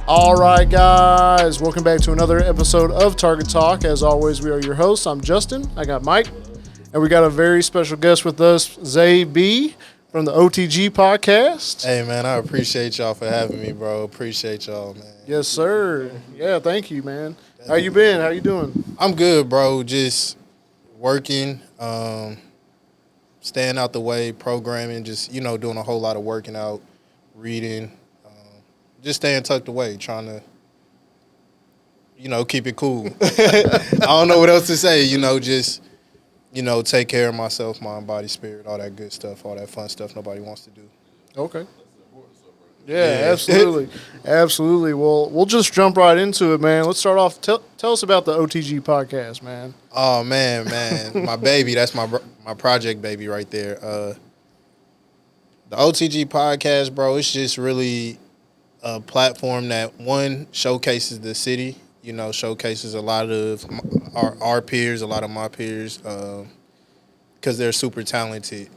All right, guys, welcome back to another episode of Target Talk. As always, we are your hosts. I'm Justin. I got Mike, and we got a very special guest with us, ZayyB from the OTG Podcast. Hey, man, I appreciate y'all for having me, bro. Appreciate y'all, man. Yes, sir. Yeah, thank you, man. How you been? How you doing? I'm good, bro. Just working, staying out the way, programming, just, doing a whole lot of working out, reading, just staying tucked away, trying to, keep it cool. I don't know what else to say, just, take care of myself, mind, body, spirit, all that good stuff, all that fun stuff nobody wants to do. Okay. Yeah, absolutely. Absolutely. Well, we'll just jump right into it, man. Let's start off. Tell us about the OTG Podcast, man. Oh, man. My baby. That's my project baby right there. The OTG Podcast, bro, it's just really a platform that, one, showcases the city, showcases a lot of our peers, a lot of my peers, because they're super talented.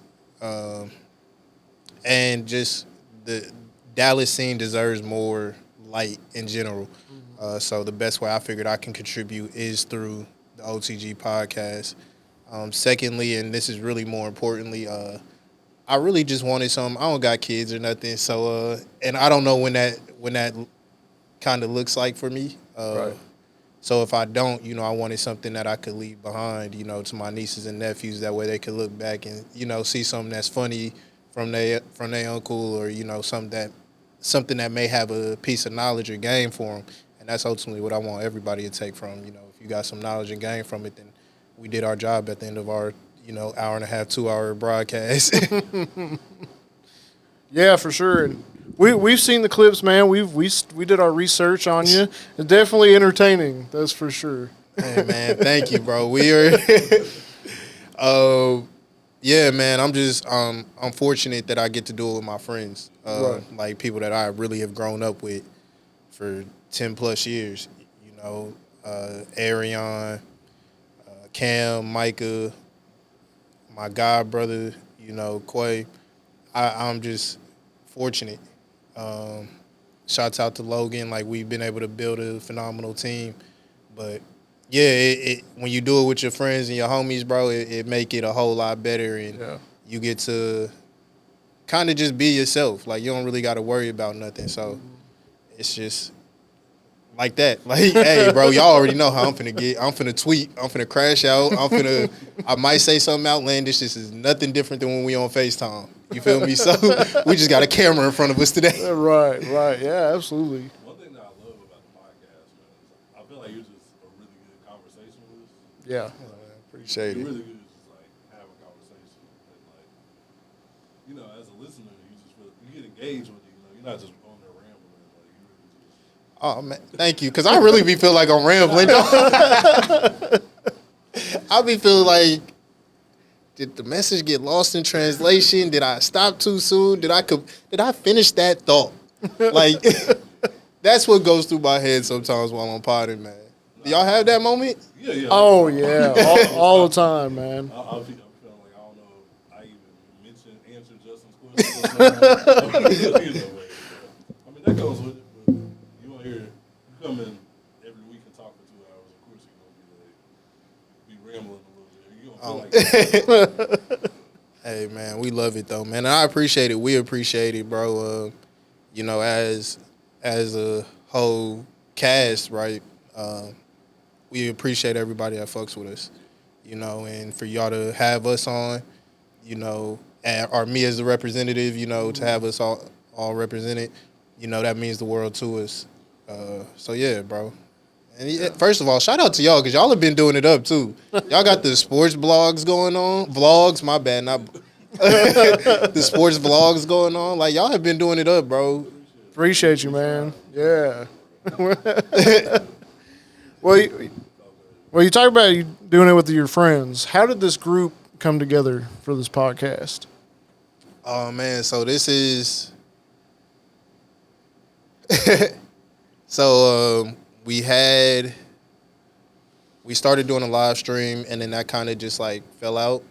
And just the Dallas scene deserves more light in general. So the best way I figured I can contribute is through the OTG Podcast. Secondly, and this is really more importantly, I really just wanted some. I don't got kids or nothing, so and I don't know when that kind of looks like for me. Right. So if I don't, I wanted something that I could leave behind, to my nieces and nephews. That way they could look back and see something that's funny from their uncle, or something that may have a piece of knowledge or game for them. And that's ultimately what I want everybody to take from. If you got some knowledge and game from it, then we did our job at the end of our hour and a half, 2 hour broadcast. Yeah, for sure. And we've seen the clips, man. We did our research on you. It's definitely entertaining. That's for sure. Hey, man, thank you, bro. We are. Yeah, man. I'm fortunate that I get to do it with my friends, right. Like people that I really have grown up with for 10 plus years. Arion, Cam, Micah, my god brother, Quay. I'm just fortunate. Shouts out to Logan. Like, we've been able to build a phenomenal team. But, yeah, when you do it with your friends and your homies, bro, it make it a whole lot better. And you get to kind of just be yourself. Like, you don't really got to worry about nothing. So it's just like that. Like, hey, bro, y'all already know how I'm finna get. I'm finna tweet. I'm finna crash out. I might say something outlandish. This is nothing different than when we on FaceTime. You feel me? So we just got a camera in front of us today. Right. Yeah, absolutely. One thing that I love about the podcast, man, is I feel like you're just a really good conversationalist. Yeah. Appreciate it. You're really good to just, like, have a conversation. And, like, as a listener, you get engaged with it. You're not just on there rambling. Like, you really just... Oh, man, thank you. Because I really be feeling like I'm rambling. I be feeling like, did the message get lost in translation? Did I stop too soon? Did I finish that thought? Like, that's what goes through my head sometimes while I'm potting, man. Do y'all have that moment? Yeah. Oh, yeah. all the time, man. I'm feeling like I don't know if I even answered Justin's question. I mean, that goes with it. But you want to hear, you come in every week and talk for 2 hours, of course you're going to be rambling a little bit. You're going to feel like that. Hey, man, we love it, though, man. And I appreciate it. We appreciate it, bro. As a whole cast, right, we appreciate everybody that fucks with us, and for y'all to have us on, or me as the representative, to have us all represented, that means the world to us. So, yeah, bro. And first of all, shout out to y'all, because y'all have been doing it up, too. Y'all got the sports blogs going on. Vlogs, my bad, not the sports vlogs going on. Like, y'all have been doing it up, bro. Appreciate you, man. Yeah. Well, you talk about you doing it with your friends. How did this group come together for this podcast? Oh, man, so this is... So, we started doing a live stream, and then that kind of just, like, fell out.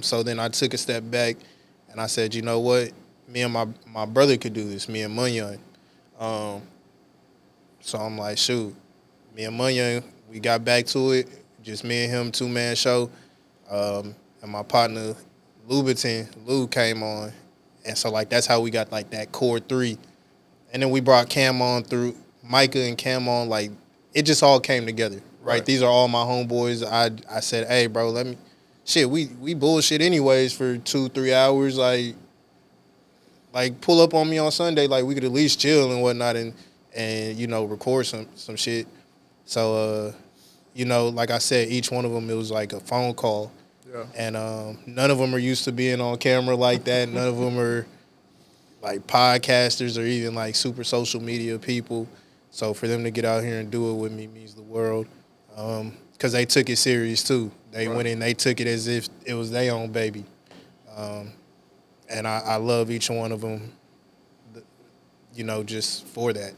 So then I took a step back, and I said, you know what? Me and my brother could do this, me and Munyon. So I'm like, shoot, me and Munya, we got back to it. Just me and him, 2-man show. And my partner, Lou came on. And so, like, that's how we got, like, that core 3. And then we brought Cam on through, Micah and Cam on. Like, it just all came together, right? These are all my homeboys. I said, hey, bro, we bullshit anyways for 2-3 hours. Like, pull up on me on Sunday. Like, we could at least chill and whatnot and you know, record some shit. So, you know, like I said, each one of them, it was like a phone call. Yeah. And none of them are used to being on camera like that. None of them are, like, podcasters or even, like, super social media people. So for them to get out here and do it with me means the world. Because they took it serious, too. They went in, they took it as if it was their own baby. And I love each one of them, you know, just for that.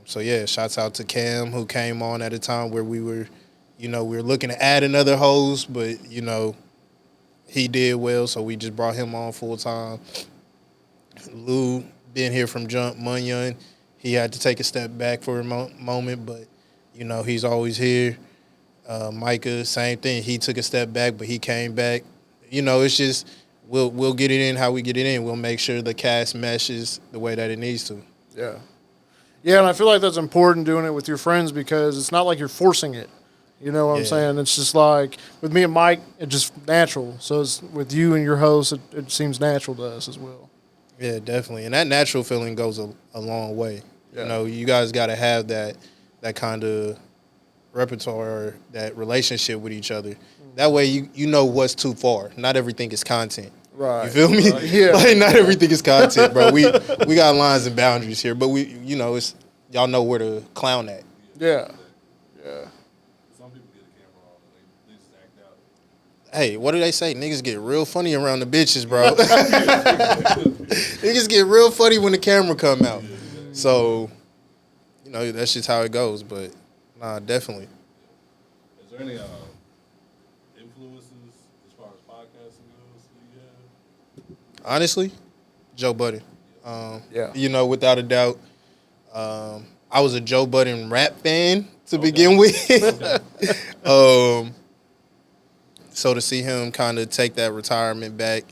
So, yeah, shouts out to Cam, who came on at a time where we were looking to add another host, but, you know, he did well, so we just brought him on full time. Lou, been here from jump. Munyon, he had to take a step back for a moment, but, you know, he's always here. Micah, same thing. He took a step back, but he came back. You know, it's just we'll get it in how we get it in. We'll make sure the cast meshes the way that it needs to. Yeah. Yeah, and I feel like that's important doing it with your friends because it's not like you're forcing it. You know what I'm saying? It's just like with me and Mike, it's just natural. So it's, with you and your host, it seems natural to us as well. Yeah, definitely. And that natural feeling goes a long way. Yeah. You know, you guys got to have that kind of repertoire or that relationship with each other. That way you know what's too far. Not everything is content. Right. You feel me? Yeah. Like, not everything is content, bro. We got lines and boundaries here, but you know, it's y'all know where to clown at. Yeah. Yeah. Some people get a camera on and they just act out. Hey, what do they say? Niggas get real funny around the bitches, bro. Niggas get real funny when the camera come out. So, you know, that's just how it goes. But nah, definitely. Is there any influences as far as podcasting goes that you have? Honestly, Joe Budden. Yeah. You know, without a doubt. I was a Joe Budden rap fan to begin with. So to see him kind of take that retirement back,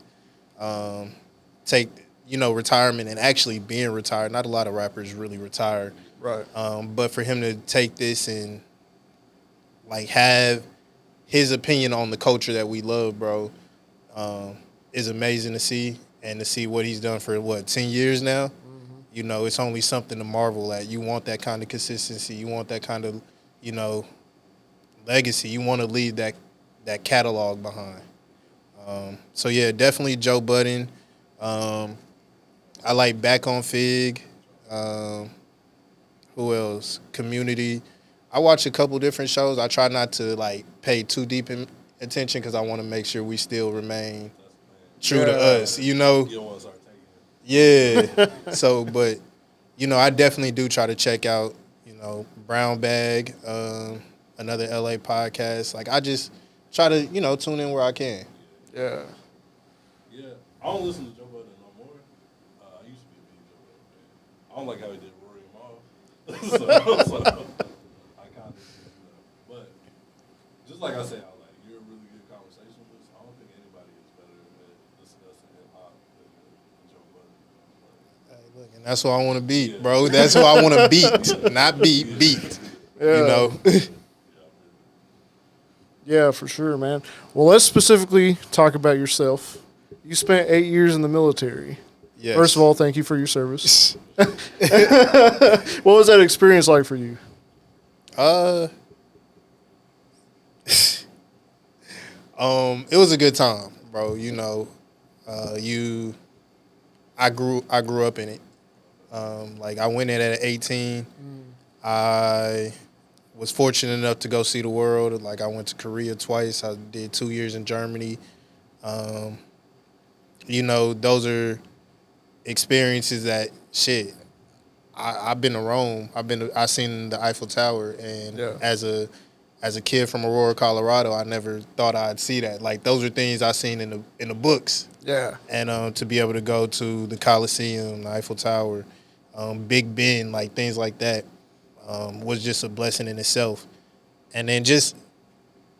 retirement and actually being retired. Not a lot of rappers really retire. Right. But for him to take this and, like, have his opinion on the culture that we love, bro, is amazing to see. And to see what he's done for, 10 years now? Mm-hmm. You know, it's only something to marvel at. You want that kind of consistency. You want that kind of, you know, legacy. You want to leave that catalog behind. So, yeah, definitely Joe Budden. I like Back on Fig. Who else? Community. I watch a couple different shows. I try not to, like, pay too deep attention because I want to make sure we still remain true to us, you know? You don't want to start taking it. Yeah. So, but, you know, I definitely do try to check out, you know, Brown Bag, another LA podcast. Like, I just try to, you know, tune in where I can. Yeah. Yeah. I don't listen to Joe Budden no more. I used to be a big Joe Budden fan. I don't like how he did Rory Maul. so I kind of, but just like I said, you're a really good conversationalist. I don't think anybody is better at discussing hip hop than Joe Budden. Hey, look, and that's what I want to beat, bro. That's what I want to beat, not beat. Yeah. You know. Yeah, for sure, man. Well, let's specifically talk about yourself. You spent 8 years in the military. Yes. First of all, thank you for your service. What was that experience like for you? It was a good time, bro. You know, I grew up in it. Like, I went in at 18. I was fortunate enough to go see the world. Like, I went to Korea twice. I did 2 years in Germany. You know, those are experiences that, shit, I've been to Rome. I seen the Eiffel Tower, and as a kid from Aurora, Colorado, I never thought I'd see that. Like, those are things I seen in the books. Yeah. And to be able to go to the Coliseum, the Eiffel Tower, Big Ben, like, things like that. was just a blessing in itself. And then just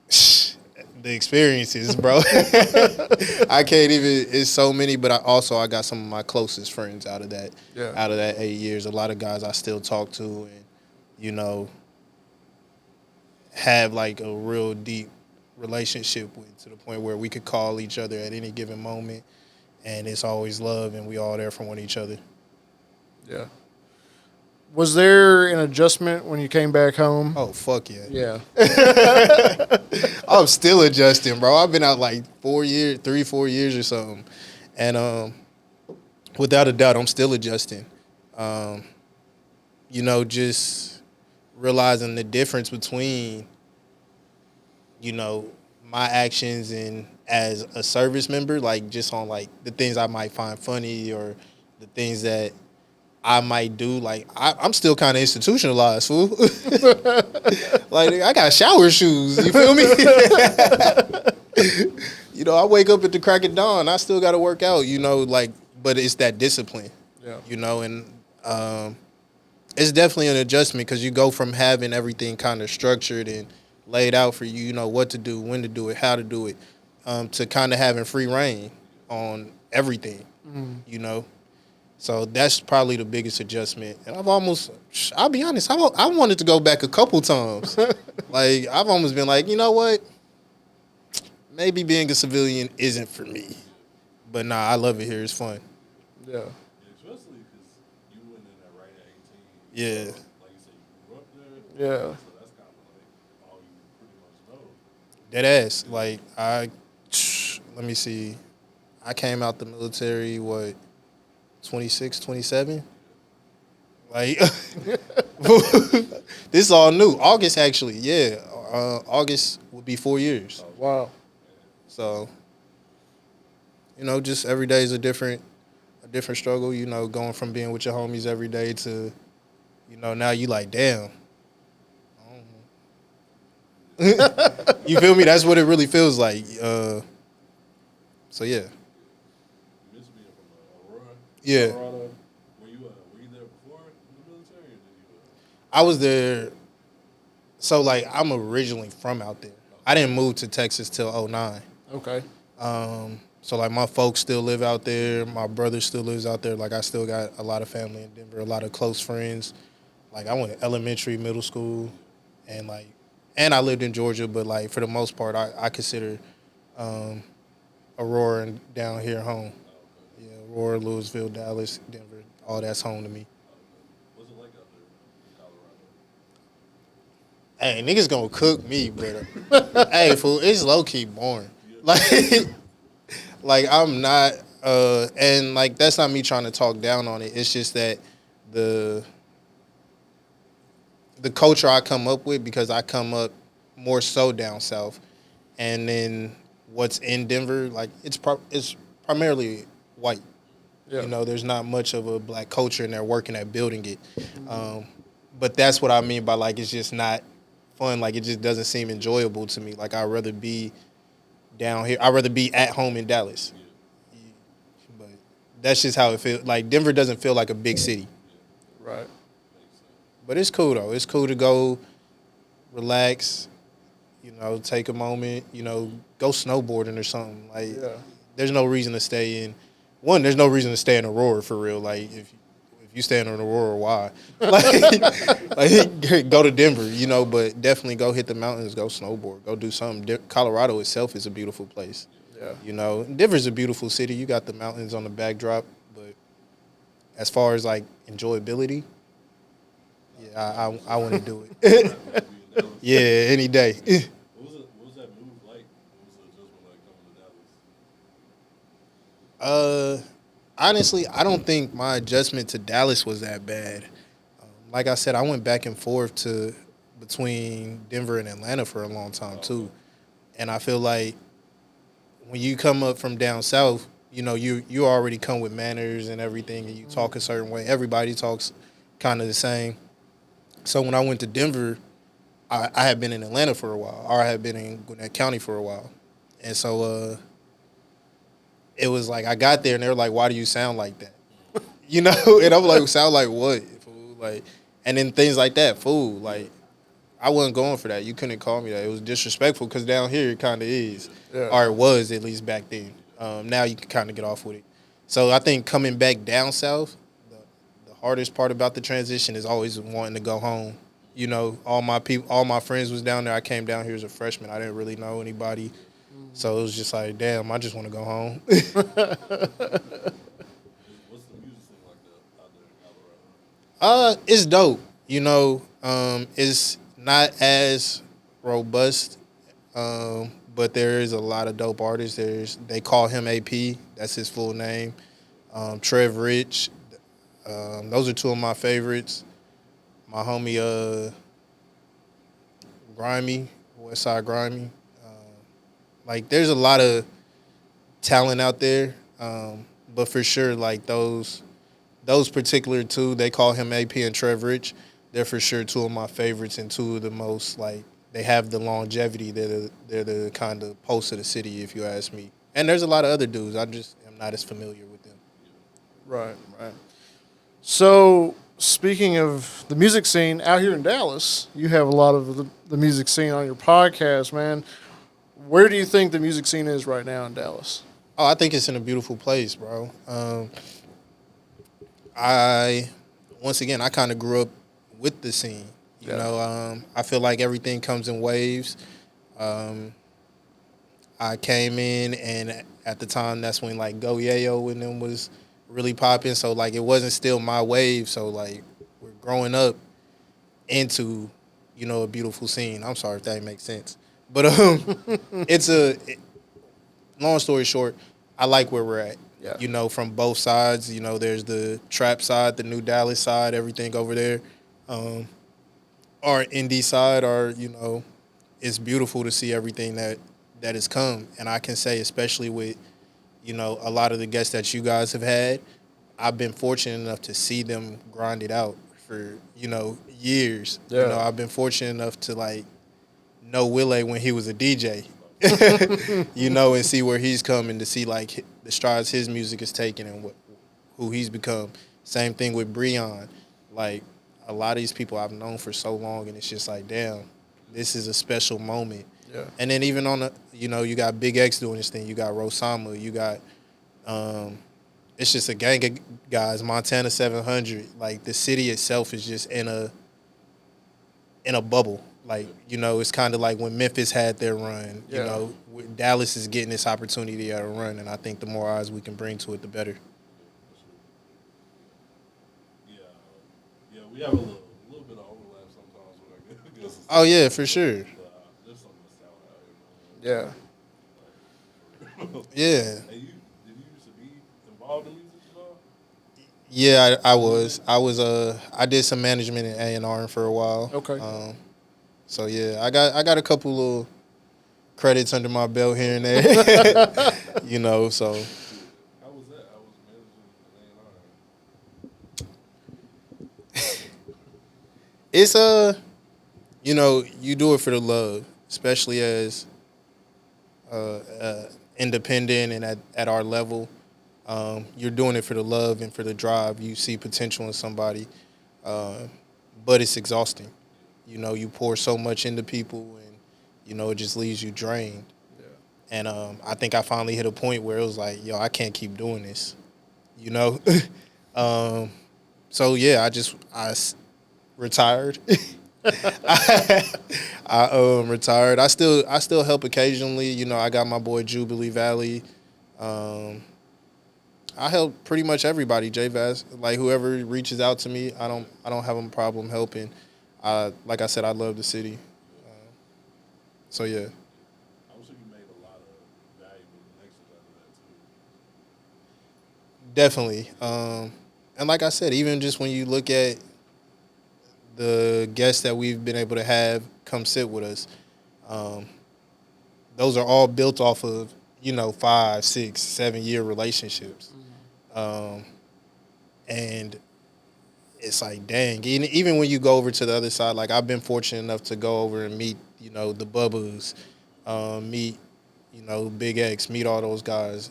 the experiences, bro. I can't even. It's so many, but I got some of my closest friends out of that. Yeah. Out of that 8 years, a lot of guys I still talk to, and have like a real deep relationship with, to the point where we could call each other at any given moment, and it's always love, and we all there for one each other. Yeah. Was there an adjustment when you came back home? Oh, fuck yeah. Yeah. I'm still adjusting, bro. I've been out like 4 years or something. And without a doubt, I'm still adjusting. Just realizing the difference between, my actions and as a service member, like just on like the things I might find funny or the things that I might do. Like I'm still kind of institutionalized, fool. Like I got shower shoes. You feel me? I wake up at the crack of dawn. I still got to work out. But it's that discipline. Yeah. And it's definitely an adjustment because you go from having everything kind of structured and laid out for you, what to do, when to do it, how to do it, to kind of having free reign on everything, So that's probably the biggest adjustment. And I'll be honest, I wanted to go back a couple times. Like, I've almost been like, you know what? Maybe being a civilian isn't for me. But nah, I love it here. It's fun. Yeah. Especially because you went in there right at 18. Yeah. So, like you said, you grew up there. Yeah. So that's kind of like all you pretty much know. Dead ass. Like, let me see. I came out the military, 26, 27? Like, this is all new. August, actually, yeah. August would be 4 years. Wow. So, just every day is a different struggle, going from being with your homies every day to, now you like, damn. You feel me? That's what it really feels like. So, yeah. You mentioned being from Aurora. Yeah. Colorado. Were you there before in the military, or did you? I was there. So, like, I'm originally from out there. I didn't move to Texas till 2009. Okay. So, like, my folks still live out there. My brother still lives out there. Like, I still got a lot of family in Denver, a lot of close friends. Like, I went to elementary, middle school, and I lived in Georgia, but, like, for the most part, I consider Aurora and down here home. Yeah, Aurora, Louisville, Dallas, Denver, all that's home to me. What's it like out there in Colorado? Hey, niggas gonna cook me, but hey, fool, it's low-key boring. Like I'm not, and like that's not me trying to talk down on it. It's just that the culture I come up with, because I come up more so down south, and then what's in Denver, like it's primarily white. Yeah. There's not much of a black culture, and they're working at building it. But that's what I mean by like it's just not fun. Like it just doesn't seem enjoyable to me. Like I'd rather be down here. I'd rather be at home in Dallas. But that's just how it feels. Like Denver doesn't feel like a big city. Right. But it's cool though. It's cool to go relax, take a moment, go snowboarding or something. Like there's no reason to stay in. There's no reason to stay in Aurora for real. Like if you stay in Aurora, why? Like go to Denver, but definitely go hit the mountains, go snowboard, go do something. Colorado itself is a beautiful place. Yeah. Denver's a beautiful city. You got the mountains on the backdrop, but as far as like enjoyability, yeah, I want to do it. Yeah, any day. What was that move like? What was the adjustment like coming to Dallas? Honestly, I don't think my adjustment to Dallas was that bad. Like I said, I went back and forth between Denver and Atlanta for a long time too, and I feel like when you come up from down south, you already come with manners and everything, and you talk a certain way. Everybody talks kind of the same. So when I went to Denver, I had been in Atlanta for a while, or I had been in Gwinnett County for a while, and so it was like I got there and they were like, "Why do you sound like that?" And I'm like, "Sound like what?" Like, And then things like that, food. Like, I wasn't going for that. You couldn't call me that. It was disrespectful because down here it kind of is. Yeah. Or it was, at least back then. Now you can kind of get off with it. So I think coming back down south, the hardest part about the transition is always wanting to go home. You know, all my friends was down there. I came down here as a freshman. I didn't really know anybody. So it was just like, damn, I just want to go home. What's the music scene like that out there in Colorado? It's dope. You know, it's not as robust, but there is a lot of dope artists. They call him AP. That's his full name. Trev Rich. Those are two of my favorites. My homie, Grimy, Westside Grimy. Like, there's a lot of talent out there, but for sure, like, those particular two, they call him AP and Trev Rich. They're for sure two of my favorites and two of the most, like, they have the longevity. They're the kind of pulse of the city, if you ask me. And there's a lot of other dudes. I just am not as familiar with them. Right. So, speaking of the music scene out here in Dallas, you have a lot of the music scene on your podcast, man. Where do you think the music scene is right now in Dallas? Oh, I think it's in a beautiful place, bro. Once again, I kind of grew up with the scene. You know, I feel like everything comes in waves. I came in, and at the time, that's when, like, Go Yayo and them was really popping. So, like, it wasn't still my wave. So, like, we're growing up into, you know, a beautiful scene. I'm sorry if that makes sense. But long story short, I like where we're at. Yeah. You know, from both sides. You know, there's the trap side, the New Dallas side, everything over there. Our indie side, you know, it's beautiful to see everything that has come. And I can say, especially with, you know, a lot of the guests that you guys have had, I've been fortunate enough to see them grind it out for, you know, years. Yeah. You know, I've been fortunate enough to, like, know Wille when he was a DJ, you know, and see where he's coming, to see, like, the strides his music is taking and who he's become. Same thing with Breon. Like, a lot of these people I've known for so long, and it's just like, damn, this is a special moment. Yeah. And then even on the, you know, you got Big X doing this thing. You got Rosama. You got, it's just a gang of guys. Montana 700. Like, the city itself is just in a bubble. Like, you know, it's kind of like when Memphis had their run. Yeah. You know, Dallas is getting this opportunity to run, and I think the more eyes we can bring to it, the better. Yeah, we have a little bit of overlap sometimes with our guests. Oh, yeah, for sure. There's some nostalgia out here. Yeah. Yeah. Hey, did you used to be involved in music at all? Yeah, I was. I did some management in A&R for a while. Okay. So yeah, I got a couple little credits under my belt here and there. You know, so How was that? How was managing A&R? it's you know, you do it for the love, especially as independent and at our level. You're doing it for the love and for the drive. You see potential in somebody, but it's exhausting. You know, you pour so much into people, and, you know, it just leaves you drained. Yeah. And I think I finally hit a point where it was like, yo, I can't keep doing this, you know? So, yeah, I retired. I retired. I still help occasionally. You know, I got my boy Jubilee Valley. I help pretty much everybody, J-Vaz. Like, whoever reaches out to me, I don't have a problem helping. Like I said, I love the city. So, yeah. I'm sure you made a lot of valuable connections out of that, too. Definitely. And like I said, even just when you look at the guests that we've been able to have come sit with us, those are all built off of, you know, 5, 6, 7-year relationships. And it's like, dang, even when you go over to the other side, like, I've been fortunate enough to go over and meet, you know, the Bubbas, meet, you know, Big X, meet all those guys.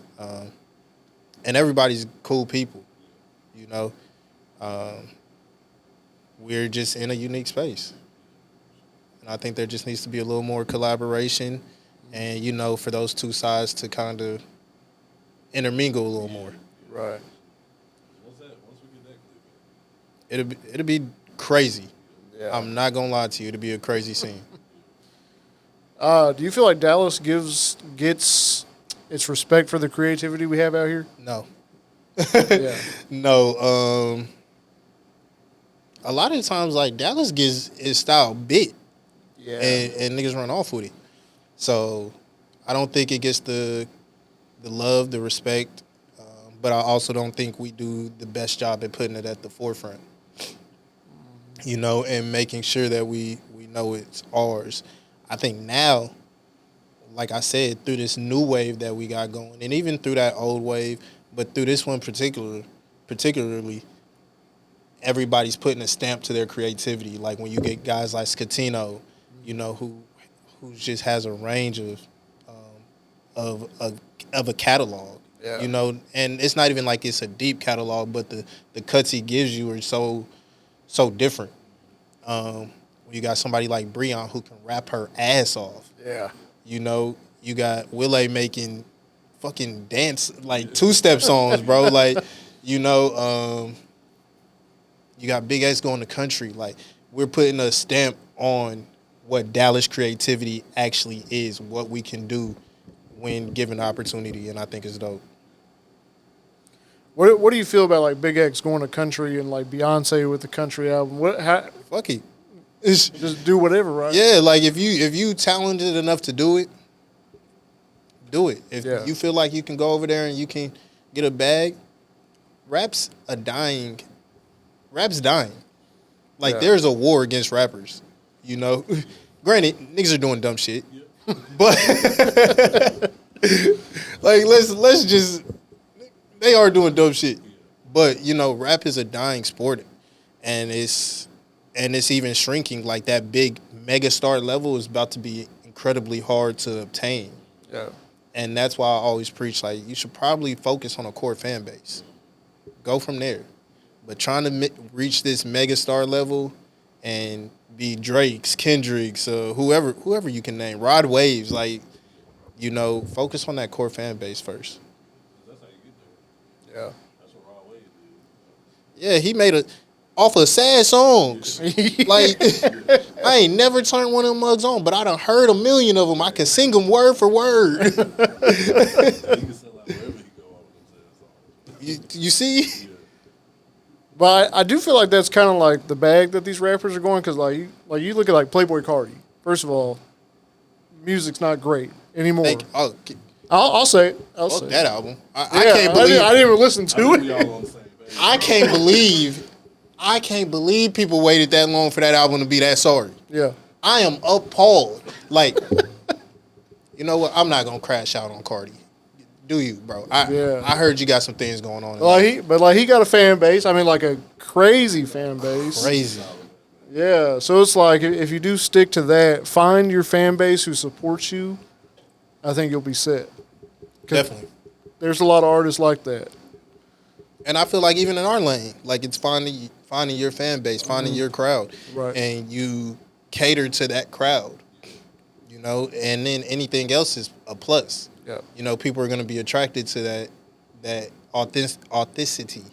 And everybody's cool people, you know. we're just in a unique space. And I think there just needs to be a little more collaboration and, you know, for those two sides to kind of intermingle a little more. Right. Once we get that clip, It'll be crazy. Yeah. I'm not going to lie to you. It'll be a crazy scene. Do you feel like Dallas gets its respect for the creativity we have out here? No. Yeah. No. A lot of the times, like, Dallas gets his style bit. Yeah. And niggas run off with it. So I don't think it gets the love, the respect, but I also don't think we do the best job at putting it at the forefront. You know, and making sure that we know it's ours. I think now, like I said, through this new wave that we got going, and even through that old wave, but through this one particularly, everybody's putting a stamp to their creativity. Like when you get guys like Scatino, you know, who just has a range of a catalog. Yeah. You know, and it's not even like it's a deep catalog, but the cuts he gives you are so different. You got somebody like Breon who can rap her ass off. Yeah. You know, you got Wille making fucking dance, like two-step songs, bro. Like, you know, you got Big X going to country. Like, we're putting a stamp on what Dallas creativity actually is, what we can do when given the opportunity, and I think it's dope. What do you feel about like Big X going to country and like Beyonce with the country album? Fuck it. Just do whatever, right? Yeah, like if you talented enough to do it, do it. If you feel like you can go over there and you can get a bag, rap's dying. Like there's a war against rappers, you know. Granted, niggas are doing dumb shit, but like let's just, they are doing dumb shit. But you know, rap is a dying sport, and it's even shrinking. Like that big megastar level is about to be incredibly hard to obtain. Yeah. And that's why I always preach, like, you should probably focus on a core fan base. Go from there. But trying to reach this megastar level and be Drake's, Kendrick's, whoever you can name, Rod Waves, like, you know, focus on that core fan base first. that's how you get there. Yeah. That's what Rod Wave did. Yeah, he made off of sad songs. Like, I ain't never turned one of them mugs on, but I done heard a million of them. I can sing them word for word. He can sell out wherever he go on with songs. You see? Yeah. But I do feel like that's kind of like the bag that these rappers are going, because like you look at like Playboi Carti. First of all, music's not great anymore. I'll say it. I'll say that it. album. I can't believe I didn't even listen to We it. all on the same page. I can't believe people waited that long for that album to be that sorry. Yeah. I am appalled. Like, you know what? I'm not gonna crash out on Cardi. Do you, bro? I heard you got some things going on. He got a fan base. I mean, like a crazy fan base. Crazy. Yeah. So it's like if you do stick to that, find your fan base who supports you. I think you'll be set. Definitely. There's a lot of artists like that. And I feel like even in our lane, like it's finding your fan base, finding your crowd, Right. And you cater to that crowd, you know. And then anything else is a plus. Yeah. You know, people are going to be attracted to that authenticity,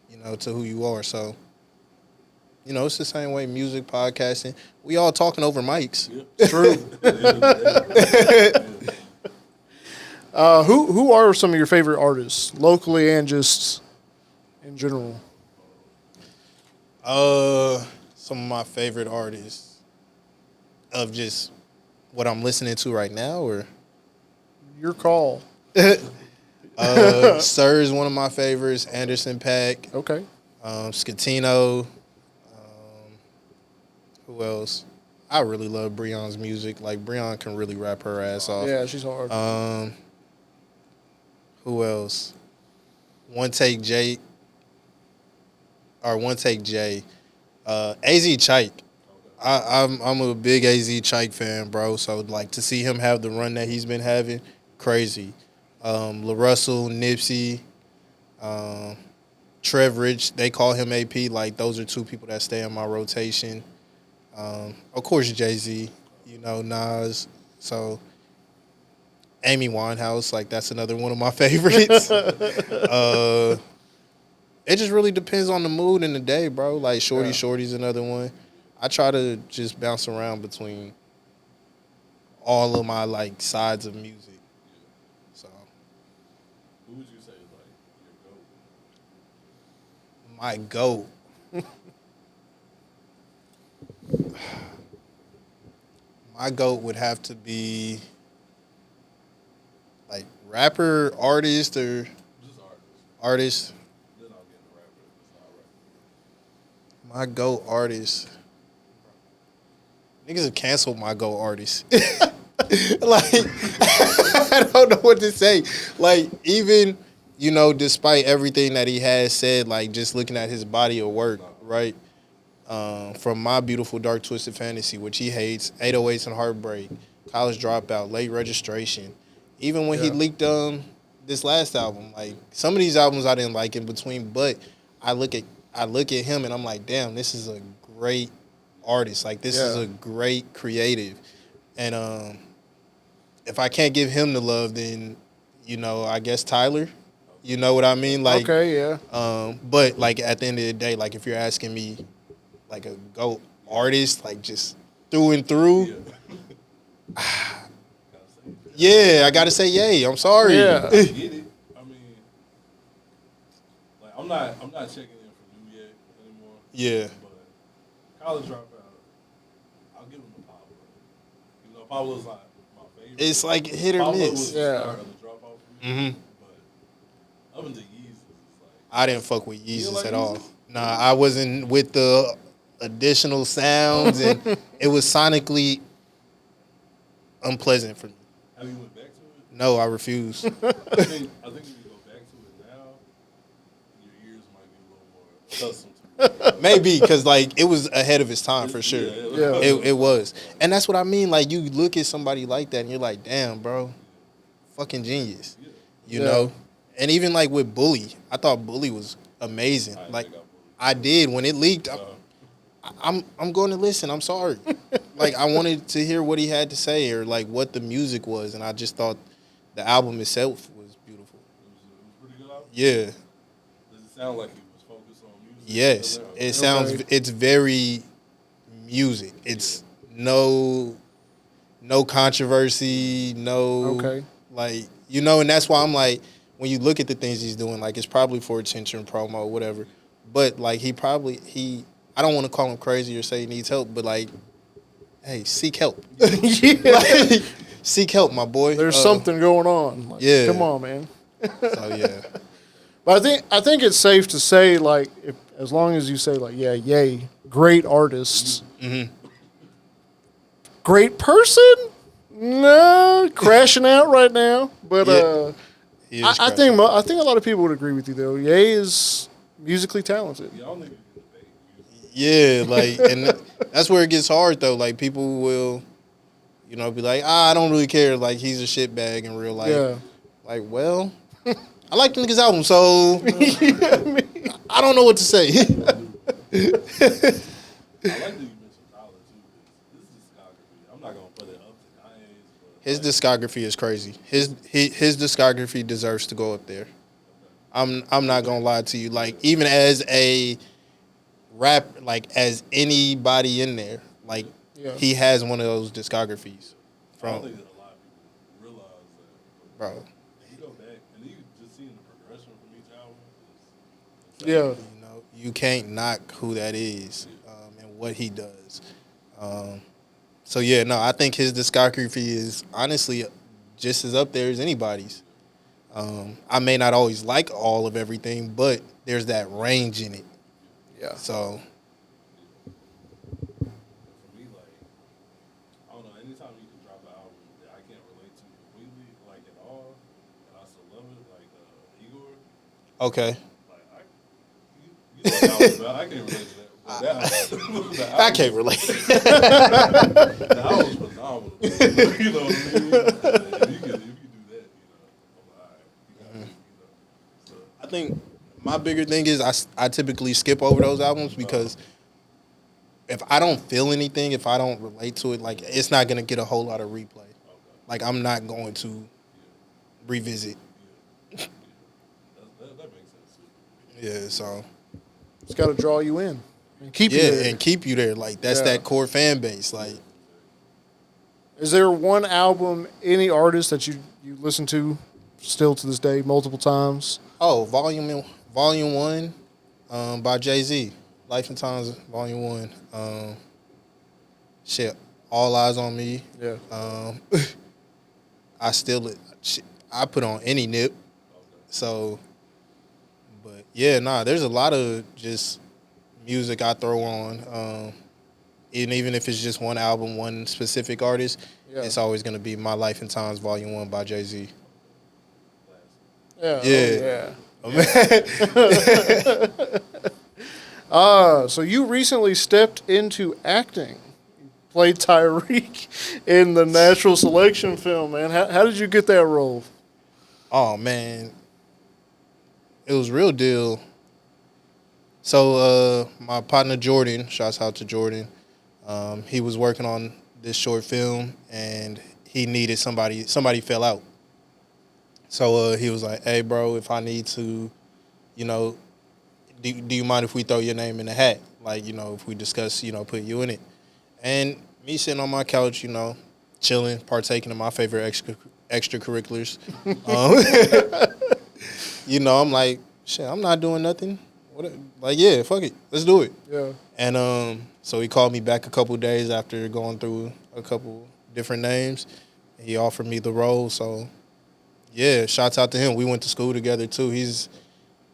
you know, to who you are. So, you know, it's the same way music, podcasting. We all talking over mics. Yeah. True. Who are some of your favorite artists, locally and just in general? Some of my favorite artists of just what I'm listening to right now, or Your call. Sir is one of my favorites. Anderson .Paak, Okay. Scatino. Who else? I really love Breon's music. Like, Breon can really rap her ass off. Yeah, she's hard. Who else? One Take J. AZ Chike. I'm a big AZ Chike fan, bro. So, like, to see him have the run that he's been having, crazy. La Russell, Nipsey, Trev Rich, they call him AP. Like, those are two people that stay in my rotation. Of course, Jay-Z, you know, Nas. So, Amy Winehouse, like, that's another one of my favorites. It just really depends on the mood and the day, bro. Like, Shorty's another one. I try to just bounce around between all of my, like, sides of music. So, Who would you say is like your GOAT? my GOAT. My GOAT would have to be like rapper, artist, or Just artist. artist. Then I'll get the rapper. It's not right. My GOAT artist. Niggas have canceled my GOAT artist. Like, I don't know what to say. Like, even, you know, despite everything that he has said, like, just looking at his body of work, right? From My Beautiful Dark Twisted Fantasy, which he hates, 808s and Heartbreak, College Dropout, Late Registration. Even when he leaked this last album, like, some of these albums I didn't like in between, but I look at him and I'm like, damn, this is a great artist. Like, this is a great creative. And if I can't give him the love, then, you know, I guess Tyler. You know what I mean? Like, Okay, yeah. but, like, at the end of the day, like, if you're asking me, like, a GOAT artist, like, just through and through, yeah, I gotta say yay. I'm sorry. Yeah. I get it. I mean, like I'm not checking in for new yet anymore. Yeah. But College Dropout, I'll give him to Pablo. You know, Pablo's like my favorite. It's like hit or Pablo miss. was the start of the dropout for me. But up until Yeezus, it's like I didn't fuck with Yeezus like at all. Yeezus? Nah, I wasn't with the additional sounds, and it was sonically unpleasant for me. have you went back to it? No, I refuse. I think if you go back to it now, your ears might be a little more accustomed to it. Maybe because, like, it was ahead of its time for sure. Yeah. It was, and that's what I mean. Like, you look at somebody like that, and you're like, damn, bro, fucking genius. You know. And even like with Bully, I thought Bully was amazing. Like, I did when it leaked. I'm going to listen. I'm sorry. Like, I wanted to hear what he had to say or like what the music was, and I just thought the album itself was beautiful. It was pretty good album? Yeah. Does it sound like he was focused on music? Yes. It sounds. It's very music. It's no controversy. No. Okay. Like, you know, and that's why I'm like, when you look at the things he's doing, like, it's probably for attention, promo, whatever. But like, he I don't want to call him crazy or say he needs help, but like, hey, seek help. Like, seek help, my boy. There's something going on. Like, yeah. Come on, man. So yeah. But I think it's safe to say, like, as long as you say, like, yeah, yay, great artists. Mm-hmm. Great person? No, crashing out right now. But Yeah. I think a lot of people would agree with you, though. Ye is musically talented. Y'all niggas debate music. Yeah, like, and that's where it gets hard, though. Like, people will, you know, be like, I don't really care. Like, he's a shitbag in real life. Yeah. Like, well, I like the nigga's album, so I don't know what to say. I like that you mentioned Tyler too, because his discography, I'm not gonna put it up to Kanye's, but His discography is crazy. His discography deserves to go up there. I'm not gonna lie to you. Like, even as a rap, like, as anybody in there, like, he has one of those discographies. I don't From, think that a lot of people realize that. bro, And you go back and you just seeing the progression from each album. Yeah. you know, you can't knock who that is and what he does. So yeah, no, I think his discography is honestly just as up there as anybody's. I may not always like all of everything, but there's that range in it. Yeah. So For me, like, I don't know, anytime you can drop an album that I can't relate to completely, like, at all, and I still love it, like Igor, okay, like, you know the album, I can't relate to that. But that I can't relate. The album's phenomenal. You know what I mean? If you can do that, you know, I'm like, all right, you got it, you know. So, I think my bigger thing is I typically skip over those albums because if I don't feel anything, if I don't relate to it, like it's not gonna get a whole lot of replay. Like I'm not going to revisit. That makes sense. Yeah, so It's got to draw you in and keep you yeah, there. and keep you there. Like that's that core fan base. Like, Is there one album, any artist that you listen to still to this day multiple times? oh, Volume 1, by Jay-Z, Life and Times, Volume 1. Shit, All Eyes on Me. Yeah. I put on any nip. So, but yeah, there's a lot of just music I throw on. And even if it's just one album, one specific artist, it's always going to be My Life and Times Volume 1 by Jay-Z. Yeah. Yeah. Oh, yeah. So you recently stepped into acting. You played Tyreek in the Natural Selection film, man. How did you get that role? Oh, man. It was real deal. So my partner Jordan, shouts out to Jordan, he was working on this short film and he needed somebody fell out. So he was like, hey, bro, if I need to, do you mind if we throw your name in the hat? Like, if we discuss, put you in it. And me sitting on my couch, chilling, partaking in my favorite extracurriculars. I'm like, shit, I'm not doing nothing. Like, yeah, fuck it. Let's do it. Yeah. And so he called me back a couple days after going through a couple different names. He offered me the role. So, yeah, shouts out to him. We went to school together, too.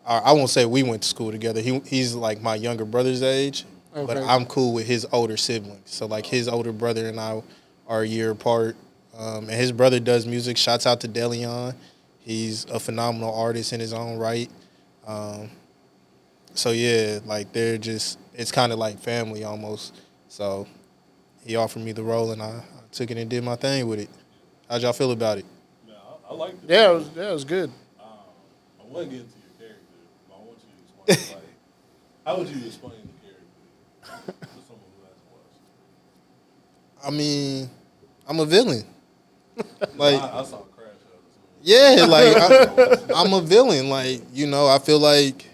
I won't say we went to school together. He's like my younger brother's age, but I'm cool with his older siblings. So, like, his older brother and I are a year apart. And his brother does music. Shouts out to Deleon. He's a phenomenal artist in his own right. So, yeah, like, it's kind of like family almost. So, he offered me the role, and I took it and did my thing with it. How'd y'all feel about it? Yeah, I liked it. Yeah, it was good. I want to get into your character, but I want you to explain, like, how would you explain the character to someone who hasn't watched it? I mean, I'm a villain. Like, I saw a crash out of this movie. yeah, like, I'm a villain. Like, I feel like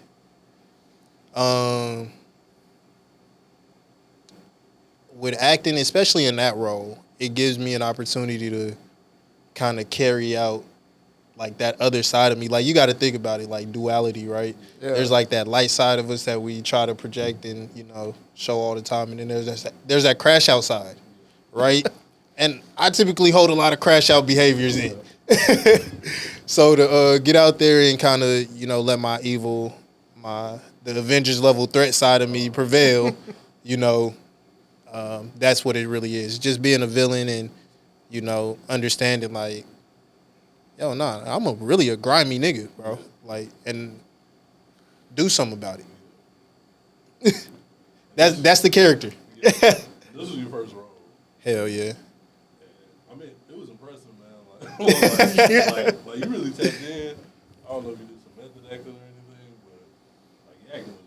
with acting, especially in that role, it gives me an opportunity to kind of carry out like that other side of me. Like, you got to think about it, like duality, right? Yeah. There's like that light side of us that we try to project and show all the time, and then there's that crash out side, right? And I typically hold a lot of crash out behaviors in. So to get out there and kind of let my evil, the Avengers level threat side of me prevail, that's what it really is. Just being a villain and understanding like, yo, I'm really a grimy nigga, bro. Like, and do something about it. That's the character. This was your first role. Hell yeah. I mean, it was impressive, man. Like you really tapped in. I don't know if you did some method acting or anything, but like your acting was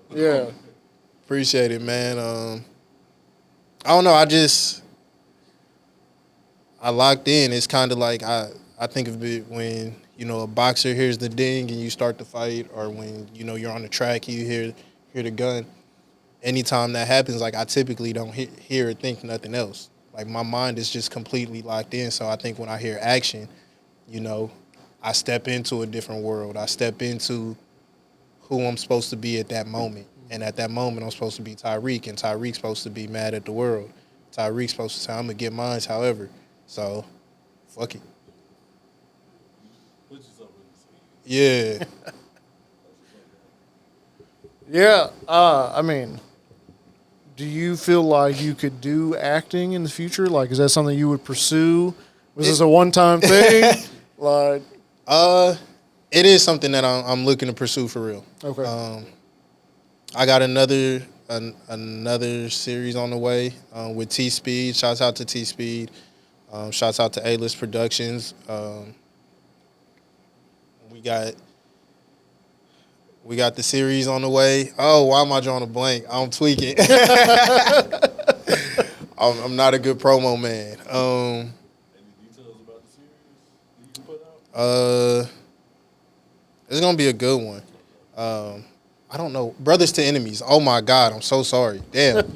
really good. Yeah. Appreciate it, man. I don't know. I locked in. It's kind of like I think of it when a boxer hears the ding and you start the fight, or when you're on the track, you hear the gun. Anytime that happens, like I typically don't hear or think nothing else. Like my mind is just completely locked in. So I think when I hear action, I step into a different world. I step into who I'm supposed to be at that moment. And at that moment, I'm supposed to be Tyreek, and Tyreek's supposed to be mad at the world. Tyreek's supposed to say, I'm going to get mine however. So, fuck it. Put yourself in the scene. Yeah. Yeah. I mean, do you feel like you could do acting in the future? Like, is that something you would pursue? Was this a one-time thing? Like, it is something that I'm looking to pursue for real. okay. I got another series on the way with T Speed. Shouts out to T Speed. Shouts out to A-List Productions. We got the series on the way. Oh, why am I drawing a blank? I'm tweaking. I'm not a good promo man. Any details about the series you can put out? It's gonna be a good one. I don't know. Brothers to Enemies. Oh my God, I'm so sorry. Damn.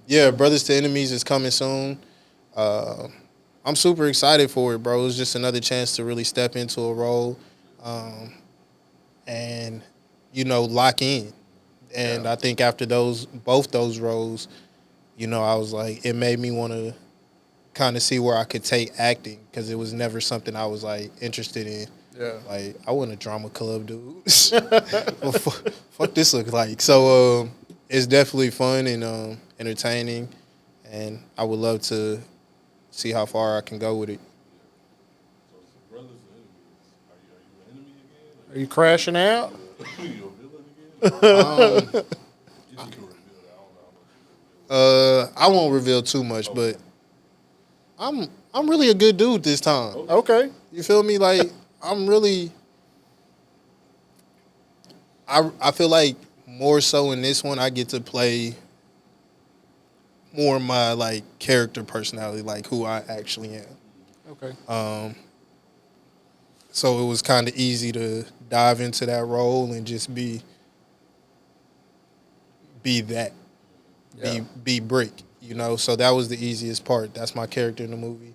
Yeah, Brothers to Enemies is coming soon. I'm super excited for it, bro. It's just another chance to really step into a role, and lock in. And I think after both those roles, I was like, it made me want to kind of see where I could take acting, because it was never something I was like interested in. Yeah. Like, I wasn't a drama club dude. Well, fuck this look like. So it's definitely fun and entertaining, and I would love to see how far I can go with it. So it's brothers and enemies. Are you an enemy again? Are you crashing out? Are you a villain again? If you can reveal that, I don't know how much you can reveal. I won't reveal too much, but I'm really a good dude this time. Okay. You feel me? Like, I'm really. I feel like more so in this one, I get to play more of my like character personality, like who I actually am. Okay. So it was kind of easy to dive into that role and just be that, be Brick, So that was the easiest part. That's my character in the movie.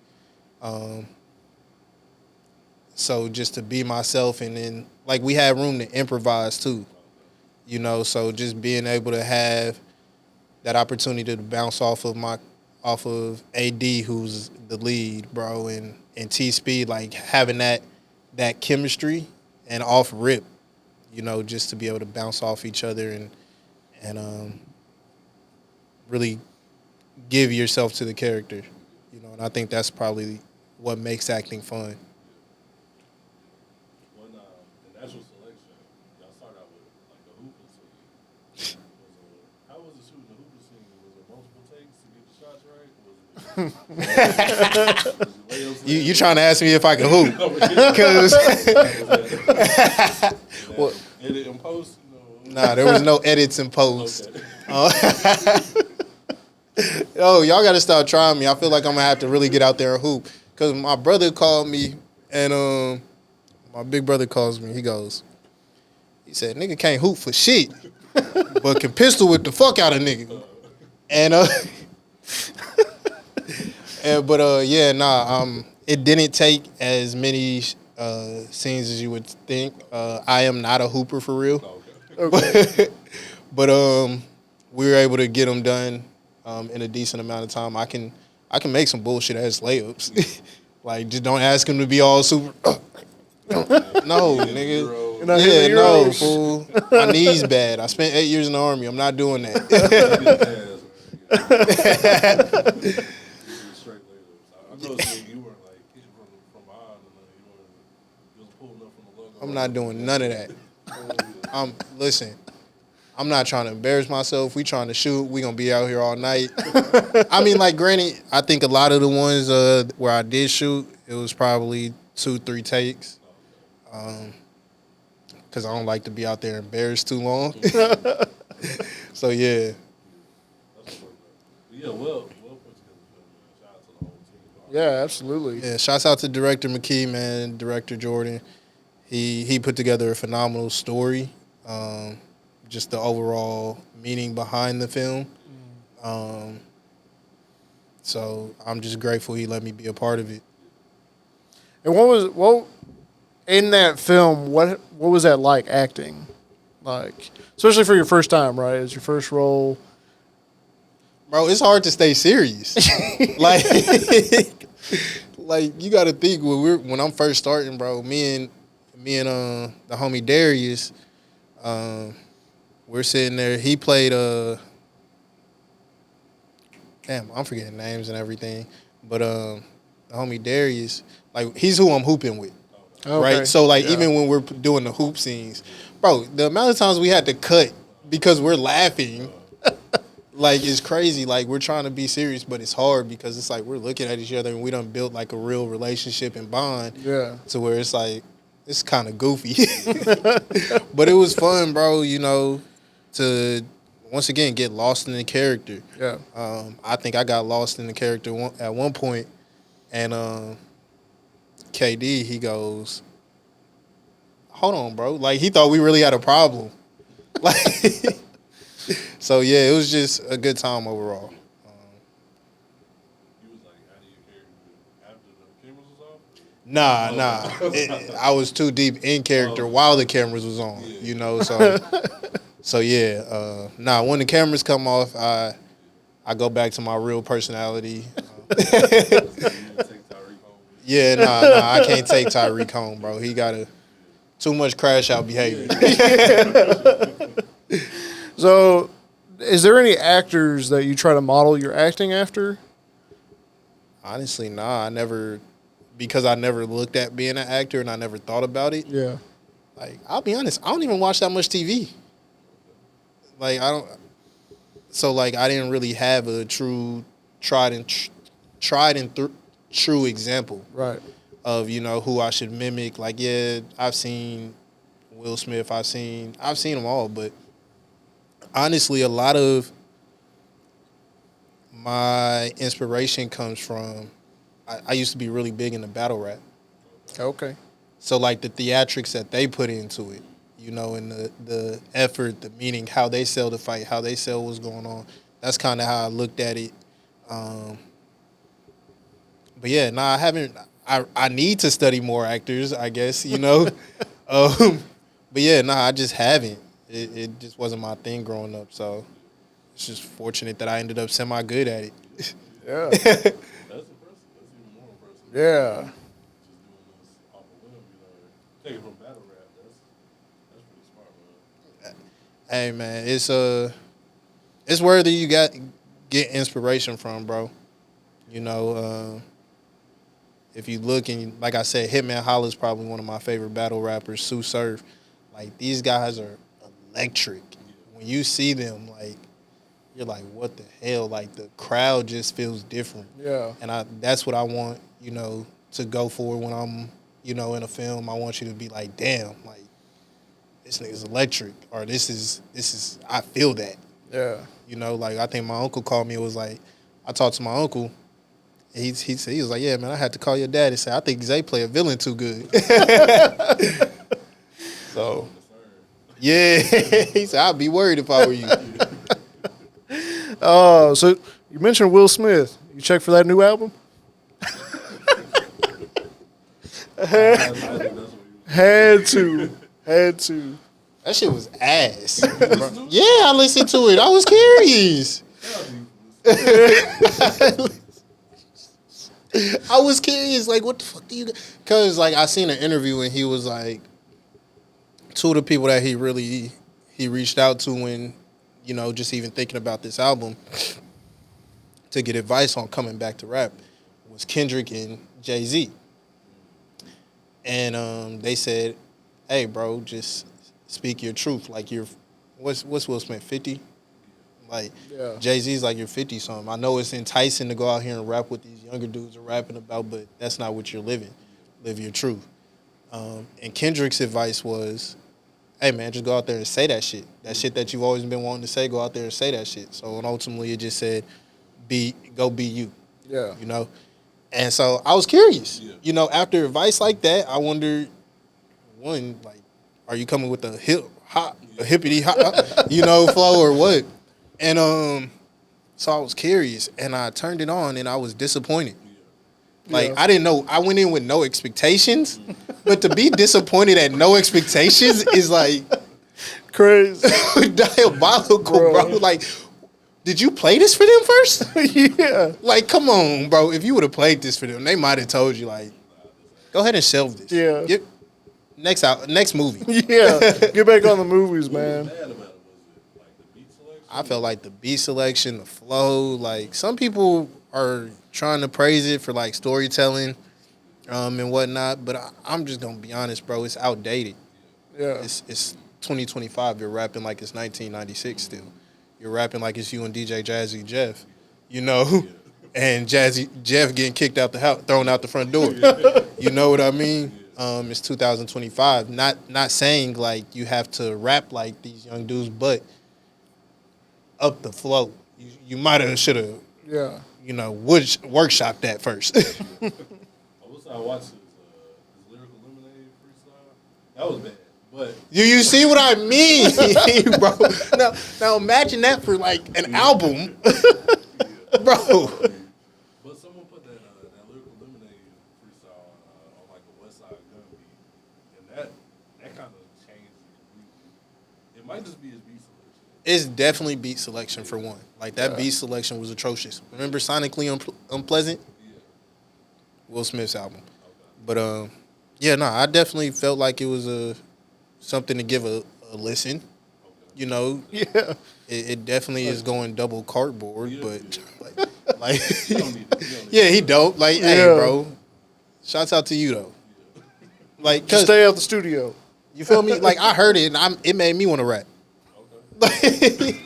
So just to be myself, and then like we had room to improvise too, So just being able to have that opportunity to bounce off of AD, who's the lead, bro, and T Speed, like having that chemistry and off rip, just to be able to bounce off each other and really give yourself to the character, and I think that's probably what makes acting fun. When the natural selection, y'all started out with like the hooping scene. How was it shooting the hooping scene? Was it multiple takes to get the shots right? Was it You trying to ask me if I can hoop? Because edit and post? Nah, there was no edits in post. Okay. Oh, y'all got to stop trying me. I feel like I'm gonna have to really get out there and hoop. Cause my brother called me, and my big brother calls me. He said, "Nigga can't hoop for shit, but can pistol with the fuck out of nigga." And it didn't take as many scenes as you would think. I am not a hooper for real. Okay. But we were able to get them done in a decent amount of time. I can make some bullshit ass layups. Like, just don't ask him to be all super. No, nigga. Yeah, no, fool. My knee's bad. I spent 8 years in the Army. I'm not doing that. I noticed you weren't like hitting from behind, and you was pulling up from the logo. I'm not doing none of that. Listen, I'm not trying to embarrass myself. We trying to shoot. We gonna be out here all night. I mean, like, granted, I think a lot of the ones where I did shoot, it was probably 2-3 takes. Because I don't like to be out there embarrassed too long. So, yeah. Yeah, well put together, man. Shout out to the whole team. Yeah, absolutely. Yeah, shouts out to Director McKee, man, Director Jordan. He put together a phenomenal story. Just the overall meaning behind the film. So I'm just grateful he let me be a part of it. And what in that film? What was that like acting? Like, especially for your first time, right? It's your first role. Bro, it's hard to stay serious. like you got to think when I'm first starting, bro. Me and the homie Darius, we're sitting there. He played damn, I'm forgetting names and everything. But the homie Darius, like, he's who I'm hooping with. Okay. Right? So, like, even when we're doing the hoop scenes, bro, the amount of times we had to cut because we're laughing, like, it's crazy. Like, we're trying to be serious, but it's hard because it's like we're looking at each other and we done built, like, a real relationship and bond. Yeah. To where it's like, it's kind of goofy, but it was fun, bro. You know, to once again get lost in the character. Yeah. I think I got lost in the character at one point, and KD he goes, "Hold on, bro!" Like he thought we really had a problem. Like, so yeah, it was just a good time overall. You was like, how do you carry after the cameras was off? Nah. I was too deep in character while the cameras was on. Yeah. You know, so yeah. When the cameras come off, I go back to my real personality. You didn't take Tyreek home with you. Yeah, I can't take Tyreek home, bro. He got too much crash out behavior. So, is there any actors that you try to model your acting after? Honestly, nah. Because I never looked at being an actor and I never thought about it. Yeah. Like, I'll be honest, I don't even watch that much TV. Like, I don't. So, like, I didn't really have a true tried and true example Right. of, you know, who I should mimic. Like, yeah, I've seen Will Smith. I've seen them all, but honestly, a lot of my inspiration comes from. I used to be really big into battle rap. Okay. So, like, the theatrics that they put into it, you know, and the effort, the meaning, how they sell the fight, how they sell what's going on. That's kind of how I looked at it. But yeah, I haven't. I need to study more actors, I guess, you know. But yeah, I just haven't. It just wasn't my thing growing up. So it's just fortunate that I ended up semi-good at it. Yeah. That's impressive. That's even more impressive. Yeah. Just doing this off a whim, you know, take it from battle rap. That's pretty smart, man. Hey man, it's where you get inspiration from, bro. You know, if you look and like I said, Hitman Holla is probably one of my favorite battle rappers. Sue Surf, like these guys are electric. When you see them, like you're like, what the hell? Like the crowd just feels different. Yeah. And that's what I want, you know, to go for when I'm, you know, in a film. I want you to be like, damn, like this nigga's electric, or this is I feel that. Yeah. You know, like I think my uncle called me. It was like I talked to my uncle. He said he was like, yeah, man, I had to call your dad and say I think Zay play a villain too good. So yeah, he said I'd be worried if I were you. So you mentioned Will Smith. You check for that new album? I think that's what you Had to. That shit was ass. Yeah, I listened to it. I was curious. I was curious, like, what the fuck do you? Because like I seen an interview and he was like, two of the people that he reached out to when, you know, just even thinking about this album to get advice on coming back to rap was Kendrick and Jay-Z. And they said, hey, bro, just speak your truth. Like, what's Will Smith, 50? Like, Yeah. Jay-Z's like, you're 50-something. I know it's enticing to go out here and rap what these younger dudes are rapping about, but that's not what you're living. Live your truth. And Kendrick's advice was, hey, man, just go out there and say that shit. That shit that you've always been wanting to say, go out there and say that shit. So, and ultimately, it just said, go be you. Yeah. You know? And so I was curious. Yeah. You know, after advice like that, I wondered, one, like, are you coming with a hippity hop, you know, flow or what? And so I was curious, and I turned it on, and I was disappointed. Like, Yeah. I didn't know. I went in with no expectations, but to be disappointed at no expectations is like Crazy. diabolical, Bro. bro. Like, did you play this for them first? Yeah. Like, come on, bro. If you would have played this for them, they might have told you, like, go ahead and shelve this. Yeah. Next movie. Yeah. Get back on the movies, man. mad about it? Was it like the beat selection? I felt like the beat selection, the flow, like some people are trying to praise it for like storytelling and whatnot, but I'm just gonna be honest, bro. It's outdated. Yeah. It's 2025. You're rapping like it's 1996 still. You're rapping like it's you and DJ Jazzy Jeff, you know, and Jazzy Jeff getting kicked out the house, thrown out the front door. You know what I mean? It's 2025. Not saying like you have to rap like these young dudes, but up the flow. You might have, should have, Yeah. workshop that first. I watched his Lyrical Lemonade freestyle. That was bad, but You see what I mean, bro? Now imagine that for like an album, bro. but someone put that Lyrical Lemonade freestyle on like a West Side Gun beat, and that kind of changed it completely. It might just be his beat selection. It's definitely beat selection for one. Like that beat selection was atrocious. Remember Sonically Unpleasant? Yeah. Will Smith's album. Okay. But I definitely felt like it was something to give a listen. Okay. Yeah. It definitely is going double cardboard, but like You don't need it. yeah, he dope. Like, hey, Yeah. bro, shouts out to you though. Like, Just 'cause stay out the studio. you feel me? Like, I heard it and it made me want to rap. Okay.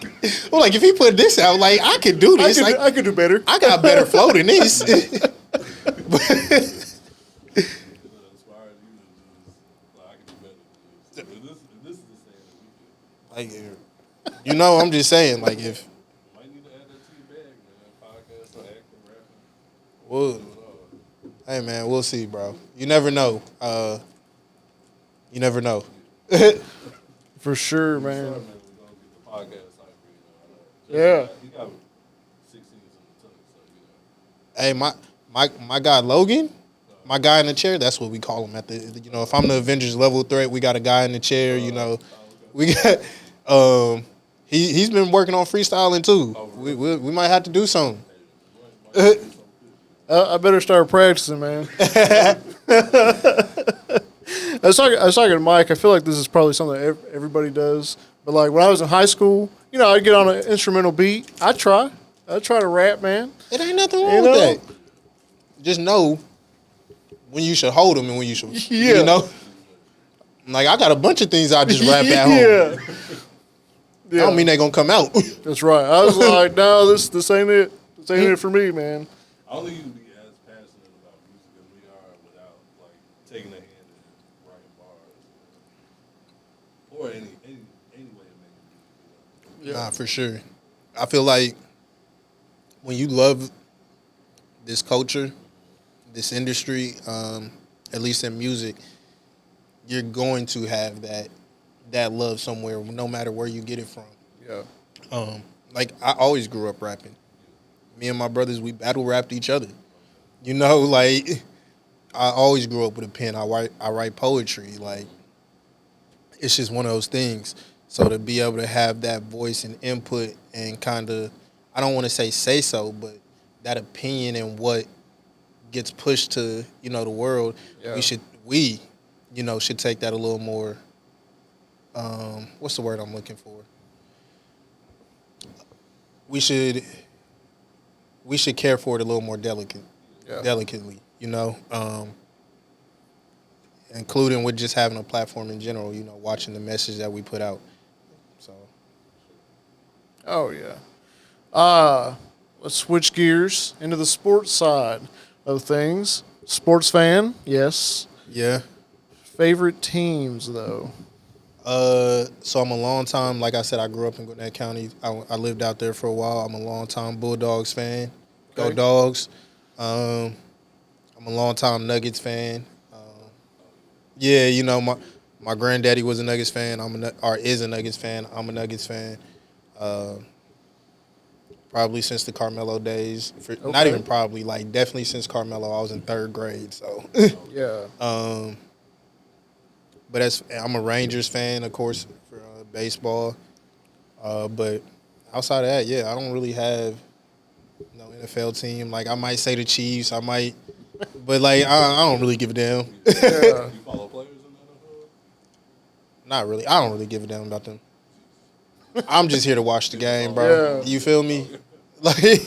Well, like if he put this out, like I could do this. I could do better. I got better flow than this. As far as you, like, I can do better than this. If this is the same as we could. Like, I'm just saying, like if You might need to add that to your bag, man. Podcast, acting, rapping. well, Do it all. hey man, we'll see, bro. You never know. You never know. For sure, Sorry, man. man, we're gonna get the podcast hype, Yeah. He got 16s in the tuck, so Hey, my guy Logan, my guy in the chair. That's what we call him at the. If I'm the Avengers level threat, we got a guy in the chair. We got. He's been working on freestyling too. We might have to do something. I better start practicing, man. I was talking to Mike. I feel like this is probably something that everybody does. But like when I was in high school, I'd get on an instrumental beat. I'd try to rap, man. It ain't nothing wrong with that. Just know when you should hold them and when you should. Yeah. Like I got a bunch of things I just rap at home. Yeah. I don't mean they gonna come out. That's right. I was like, no, this ain't it. This ain't it for me, man. I don't think you can be as passionate about music as we are without like taking a hand in writing bars or any way of making music. Nah, for sure. I feel like when you love this culture, this industry, at least in music, you're going to have that love somewhere, no matter where you get it from. Yeah. Like I always grew up rapping. Me and my brothers, we battle rapped each other. Like I always grew up with a pen. I write poetry. Like it's just one of those things. So to be able to have that voice and input and kind of, I don't want to say so, but that opinion and what gets pushed to the world, Yeah. we should take that a little more. What's the word I'm looking for? We should care for it a little more delicately, including with just having a platform in general, watching the message that we put out. So, Oh yeah. Let's switch gears into the sports side of things. Sports fan, yes. yeah. Favorite teams though. So I'm a long time, like I said, I grew up in Gwinnett County. I lived out there for a while. I'm a long time Bulldogs fan. Go Okay. Dogs. I'm a long time Nuggets fan. My granddaddy was a Nuggets fan. Is a Nuggets fan. I'm a Nuggets fan. Probably since the Carmelo days. Not Okay. even probably, like definitely since Carmelo. I was in third grade, so. Yeah. But I'm a Rangers fan, of course, for baseball. But outside of that, I don't really have no NFL team. Like I might say the Chiefs, but like I don't really give a damn. Yeah. You follow players in the NFL? Not really. I don't really give a damn about them. I'm just here to watch the game, bro. Yeah. You feel me? Like How you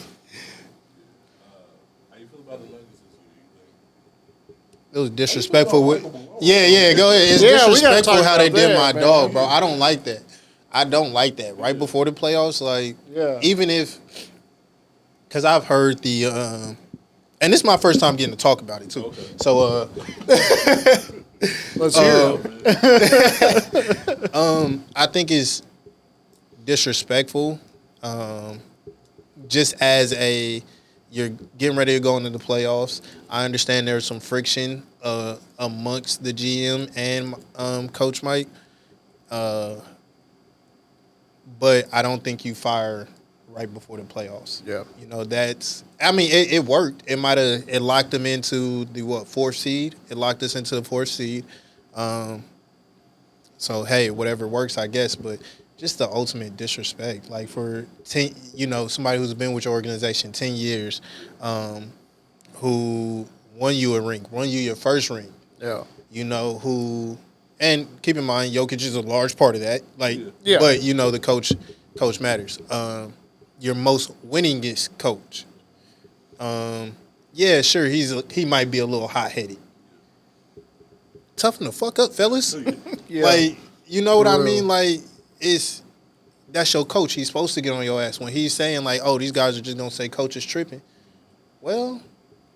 feel about the Nuggets this year? it was disrespectful. Yeah, go ahead. It's Yeah, we gotta disrespectful talk how they about did that, my man. dog, bro. I don't like that. Right before the playoffs, like Yeah. even if, because I've heard and this is my first time getting to talk about it too. Okay. So Let's hear it. I think it's disrespectful. Just as you're getting ready to go into the playoffs. I understand there's some friction amongst the GM and Coach Mike. But I don't think you fire right before the playoffs. Yeah. You know, it worked. It locked them into the fourth seed. It locked us into the fourth seed. So hey, whatever works, I guess, but just the ultimate disrespect. Like for somebody who's been with your organization 10 years, who won you a ring, won you your first ring. Yeah. You know, and keep in mind, Jokic is a large part of that. Like, yeah. But the coach matters. Your most winningest coach. Yeah, sure, he might be a little hot-headed. Toughen the fuck up, fellas. Yeah. Like, you know what I mean? Like, that's your coach. He's supposed to get on your ass when he's saying like, "Oh, these guys are just gonna say coach is tripping." Well,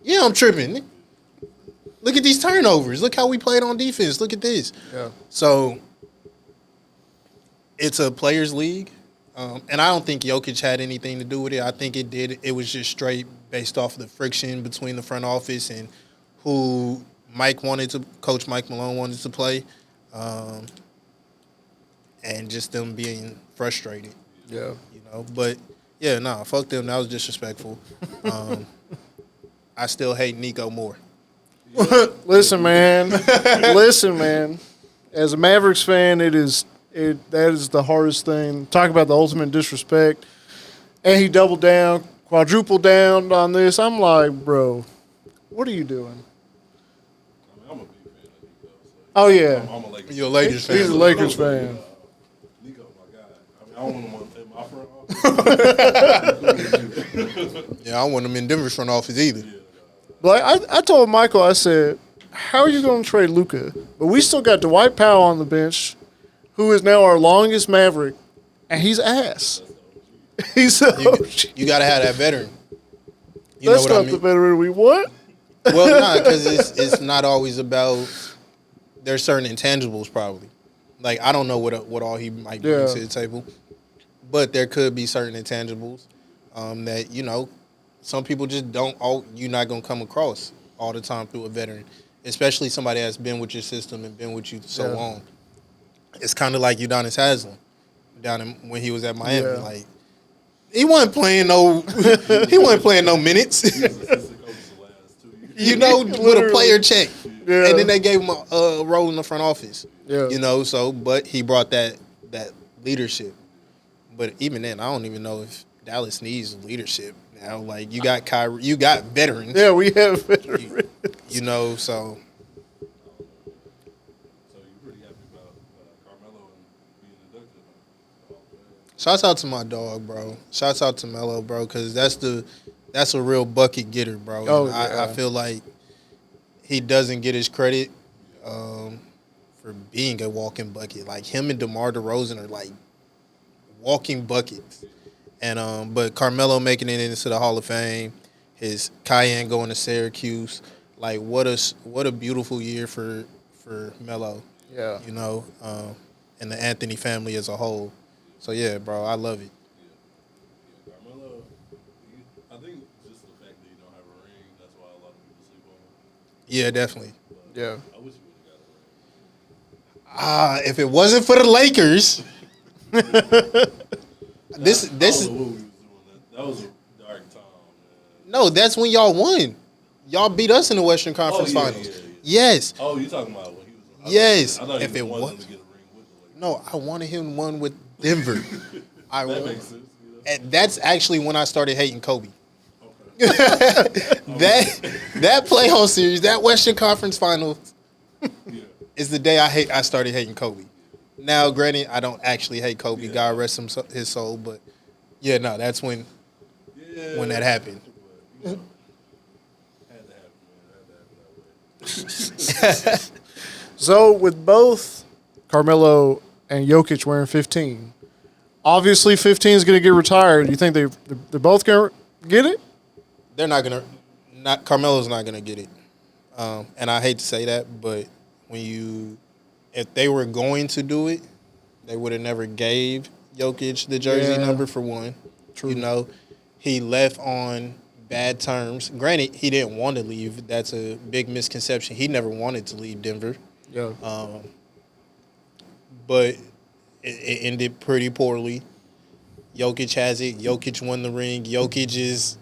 yeah, I'm tripping. Look at these turnovers. Look how we played on defense. Look at this. Yeah. So it's a players' league, and I don't think Jokic had anything to do with it. I think it did. It was just straight based off of the friction between the front office and who Coach Mike Malone wanted to play, and just them being frustrated. Yeah. But yeah, fuck them. That was disrespectful. I still hate Nico more. Listen, man. As a Mavericks fan, that is the hardest thing. Talk about the ultimate disrespect. And he doubled down, quadrupled down on this. I'm like, bro, what are you doing? I'm a big fan of Nico. So Oh, yeah. I'm a Lakers. You're a Lakers fan. He's a Lakers fan. Nico, my guy. I don't want him in my front office. Yeah, I want him in Denver's front office either. Like I told Michael, I said, how are you going to trade Luka? But we still got Dwight Powell on the bench, who is now our longest Maverick, and he's ass. He's You got to have that veteran. That's not the veteran we want. Well, because it's not always about. There's certain intangibles probably. Like I don't know what all he might bring to the table, but there could be certain intangibles that some people just don't. You're not gonna come across all the time through a veteran, especially somebody that's been with your system and been with you so long. It's kind of like Udonis Haslem when he was at Miami. Yeah. Like he wasn't playing no minutes. With a player check. Yeah. And then they gave him a role in the front office. Yeah. But he brought that leadership. But even then, I don't even know if Dallas needs leadership now. Like, you got Kyrie, you got veterans. Yeah, we have veterans. So. So you're pretty happy about Carmelo and being inducted? Shouts out to my dog, bro. Shouts out to Melo, bro, because that's a real bucket getter, bro. Oh, I feel like he doesn't get his credit for being a walking bucket. Like him and DeMar DeRozan are like walking buckets. And but Carmelo making it into the Hall of Fame, his Cayenne going to Syracuse, like what a beautiful year for Melo. Yeah. And the Anthony family as a whole. So yeah, bro, I love it. Carmelo, I think just the fact that he don't have a ring, that's why a lot of people sleep on him. Yeah, definitely. Yeah. I wish he would have got a ring. If it wasn't for the Lakers, I don't know what we was doing. That was a dark time, man. No, that's when y'all won. Y'all beat us in the Western Conference Finals. Yeah. Yes. Oh, you talking about when he was? Yes. I thought If he it wanted was- him to get a ring with the Lakers. No, I wanted him one with Denver. That makes sense. And that's actually when I started hating Kobe. Okay. That playoff series, that Western Conference Finals, Yeah. is the day I started hating Kobe. Now, granted, I don't actually hate Kobe. Yeah. God rest his soul. But yeah, no, that's when that happened. But, had to happen, man. Had to happen that way. So with both Carmelo and Jokic wearing 15, obviously 15 is going to get retired. You think they're both going to get it? They're not gonna. Carmelo's not gonna get it. And I hate to say that, but if they were going to do it, they would have never gave Jokic the jersey number for one. True. You know, he left on bad terms. Granted, he didn't want to leave. That's a big misconception. He never wanted to leave Denver. Yeah. But it ended pretty poorly. Jokic has it. Jokic won the ring. Jokic is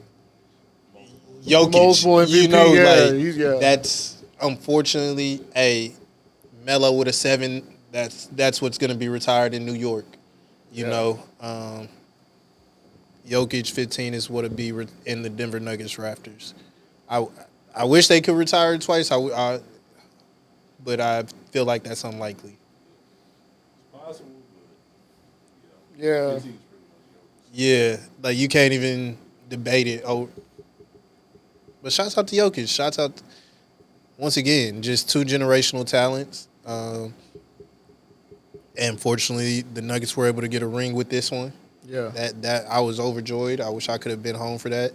Jokic. Multiple MVP, you know, yeah. that's unfortunately a Melo with a 7. That's what's going to be retired in New York. You know, Jokic 15 is what'll be in the Denver Nuggets rafters. I wish they could retire twice. But I feel like that's unlikely. Possible, but Yeah. Yeah, like you can't even debate it. Oh, but shouts out to Jokic. Shouts out once again, just 2 generational talents. And fortunately, the Nuggets were able to get a ring with this one. Yeah. That I was overjoyed. I wish I could have been home for that.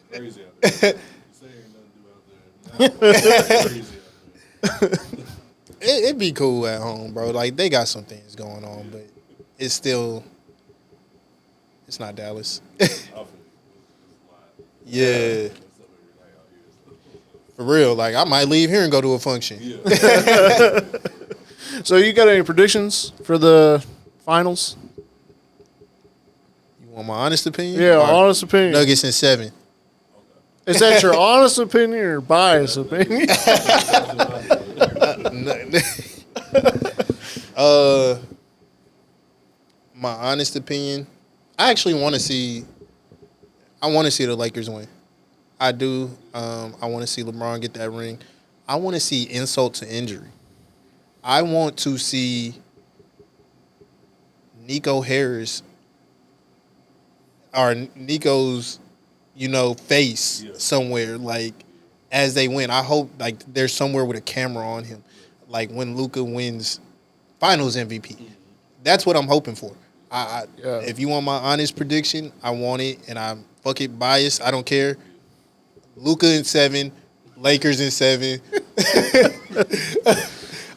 Crazy out there. You say ain't nothing to do out there. Now, crazy out there. It'd be cool at home, bro. Like they got some things going on, but it's not Dallas. I feel Yeah, it's up every night out here. for real. Like I might leave here and go to a function. Yeah. So you got any predictions for the finals? You want my honest opinion? Yeah, Or honest opinion. Nuggets in 7. Is that your honest opinion or biased opinion? My honest opinion, I actually want to see. I want to see the Lakers win. I do. I want to see LeBron get that ring. I want to see insult to injury. I want to see Nico Harris or Nico's, face somewhere like as they win. I hope like there's somewhere with a camera on him, like when Luka wins Finals MVP. That's what I'm hoping for. If you want my honest prediction, I want it, and I'm fuck it biased. I don't care. Luka in 7, Lakers in 7.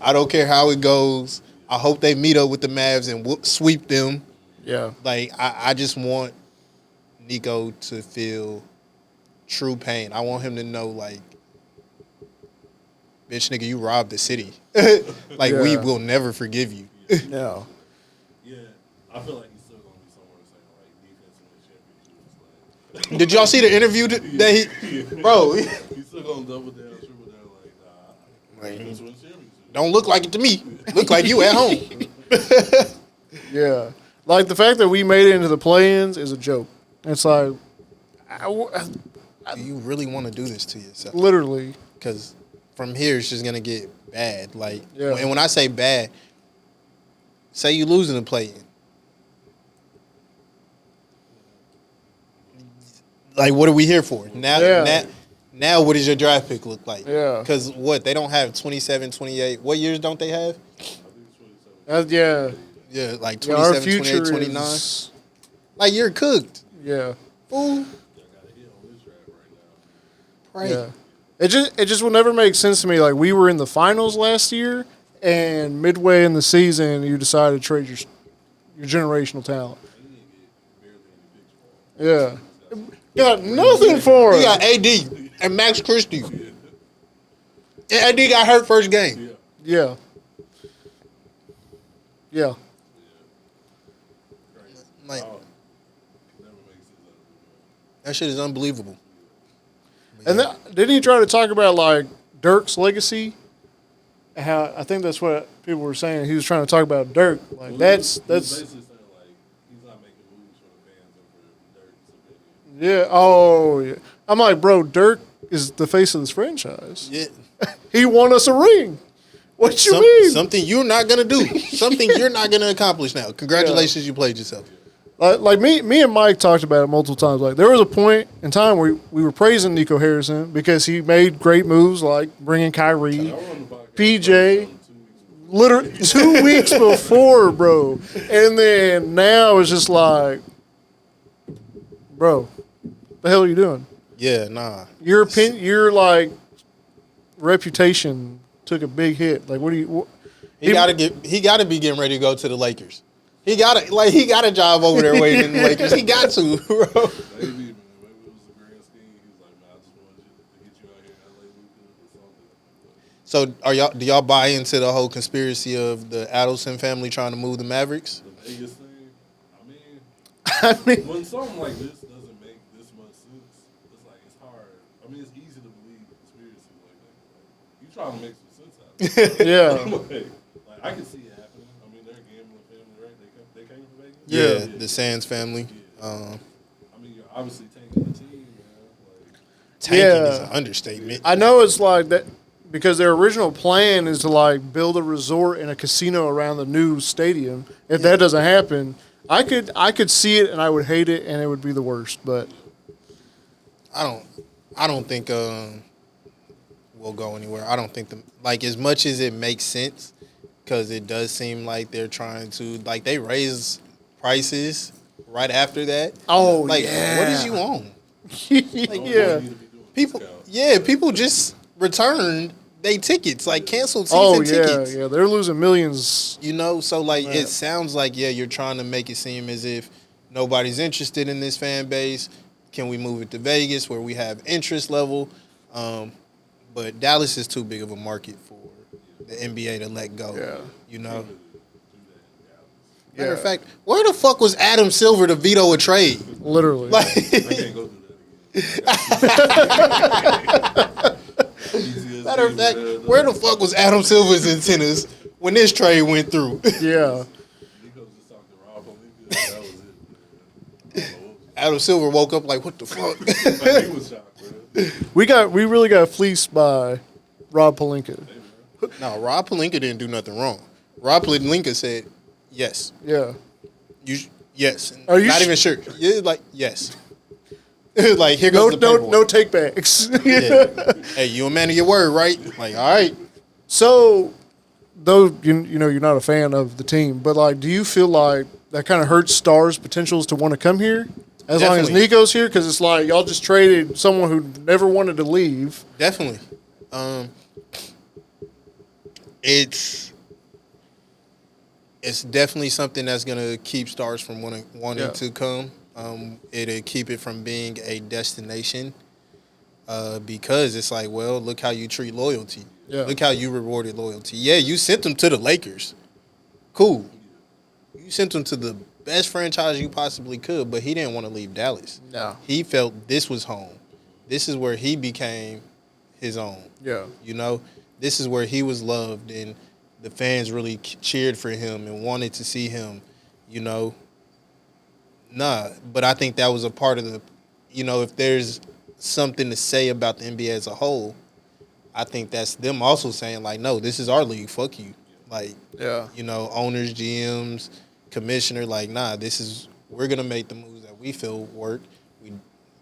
I don't care how it goes. I hope they meet up with the Mavs and sweep them. Yeah. Like I just want Nico to feel true pain. I want him to know, like, bitch, nigga, you robbed the city. Like we Yeah. will never forgive you. Yeah. Yeah. I feel like he's still going to be somewhere saying, like, defense in the championship. Did y'all see the interview that he, bro? He's still going to double down, triple down, like, nah, defense wins championship. Don't look like it to me. Look like you at home. Yeah. Like the fact that we made it into the play-ins is a joke. It's like, Do you really want to do this to yourself? literally. Because from here it's just gonna get bad. Like, Yeah. and when I say bad, say you lose in the play-in. Like, what are we here for? Now what does your draft pick look like? Yeah. Because they don't have 27, 28. What years don't they have? Yeah. Yeah, like Yeah, our 27, future 28, 29. is, Like, you're cooked. yeah. Fool. I got a hit on this draft right now. Right. Yeah. It just will never make sense to me. Like we were in the finals last year, and midway in the season, you decided to trade your generational talent. Yeah, got nothing for He it. got AD and Max Christie. And AD got hurt first game. Yeah, yeah. Like, Never makes sense. that shit is unbelievable. And didn't he try to talk about like Dirk's legacy? How I think that's what people were saying. He was trying to talk about Dirk. Like that's Basically saying, like, he's not making moves for the fans or for Dirk's opinion. yeah. Oh, yeah. I'm like, bro, Dirk is the face of this franchise. Yeah. He won us a ring. What you mean? Something you're not gonna do. Something you're not gonna accomplish now. Congratulations, you played yourself. Like me and Mike talked about it multiple times. Like there was a point in time where we were praising Nico Harrison because he made great moves like bringing Kyrie, PJ, literally 2 weeks before, bro. And then now it's just like, bro, the hell are you doing? Yeah, nah. Your opinion, you're like reputation took a big hit. Like, what do you? He got to be getting ready to go to the Lakers. He got a job over there waiting in the Lakers. He got to, bro. Maybe, man. Maybe it was a grand scheme. He was like, man, I just wanted to get you out here in LA or something. So do y'all buy into the whole conspiracy of the Adelson family trying to move the Mavericks? The Vegas thing. I mean, when something like this doesn't make this much sense, it's like it's hard. I mean, it's easy to believe conspiracy like that. Like, you trying to make some sense out of it. Yeah. like I can see it happening. I mean, they're a gambling family, right? They came from Vegas. Yeah, the Sands family. Yeah. I mean, you're obviously tanking the team, man. Like, Tanking is an understatement. I know it's like that because their original plan is to like build a resort and a casino around the new stadium. If that doesn't happen, I could see it and I would hate it and it would be the worst. But I don't think we'll go anywhere. I don't think as much as it makes sense, because it does seem like they're trying to they raise prices right after that. Oh, what yeah. did you own? yeah. People just returned they tickets, canceled season Oh tickets. yeah. They're losing millions. So it sounds like you're trying to make it seem as if nobody's interested in this fan base. Can we move it to Vegas where we have interest level? But Dallas is too big of a market for the NBA to let go. Yeah. Matter of fact, where the fuck was Adam Silver to veto a trade? Literally. I can't go through that again. Matter of fact, where the fuck was Adam Silver's antennas when this trade went through? Yeah. Adam Silver woke up like, what the fuck? He was shocked, man. We really got fleeced by Rob Pelinka. No, Rob Pelinka didn't do nothing wrong. Rob Pelinka said, yes. Yeah. Yes. Are you not even sure? Yeah, yes. Here goes the paperwork. No take backs. Yeah. Hey, you a man of your word, right? All right. So, though you know you're not a fan of the team, but do you feel like that kind of hurts Stars' potentials to want to come here as long as Nico's here? Because it's like y'all just traded someone who never wanted to leave. Definitely. It's definitely something that's gonna keep Stars from wanting to come. It'll keep it from being a destination because it's look how you treat loyalty. Yeah. Look how you rewarded loyalty. Yeah, you sent them to the Lakers. Cool. You sent them to the best franchise you possibly could, but he didn't want to leave Dallas. No. He felt this was home. This is where he became his own. Yeah. This is where he was loved and the fans really cheered for him and wanted to see him, Nah, but I think that was a part of the, if there's something to say about the NBA as a whole, I think that's them also saying, no, this is our league, fuck you. Owners, GMs, commissioner, nah, we're going to make the moves that we feel work.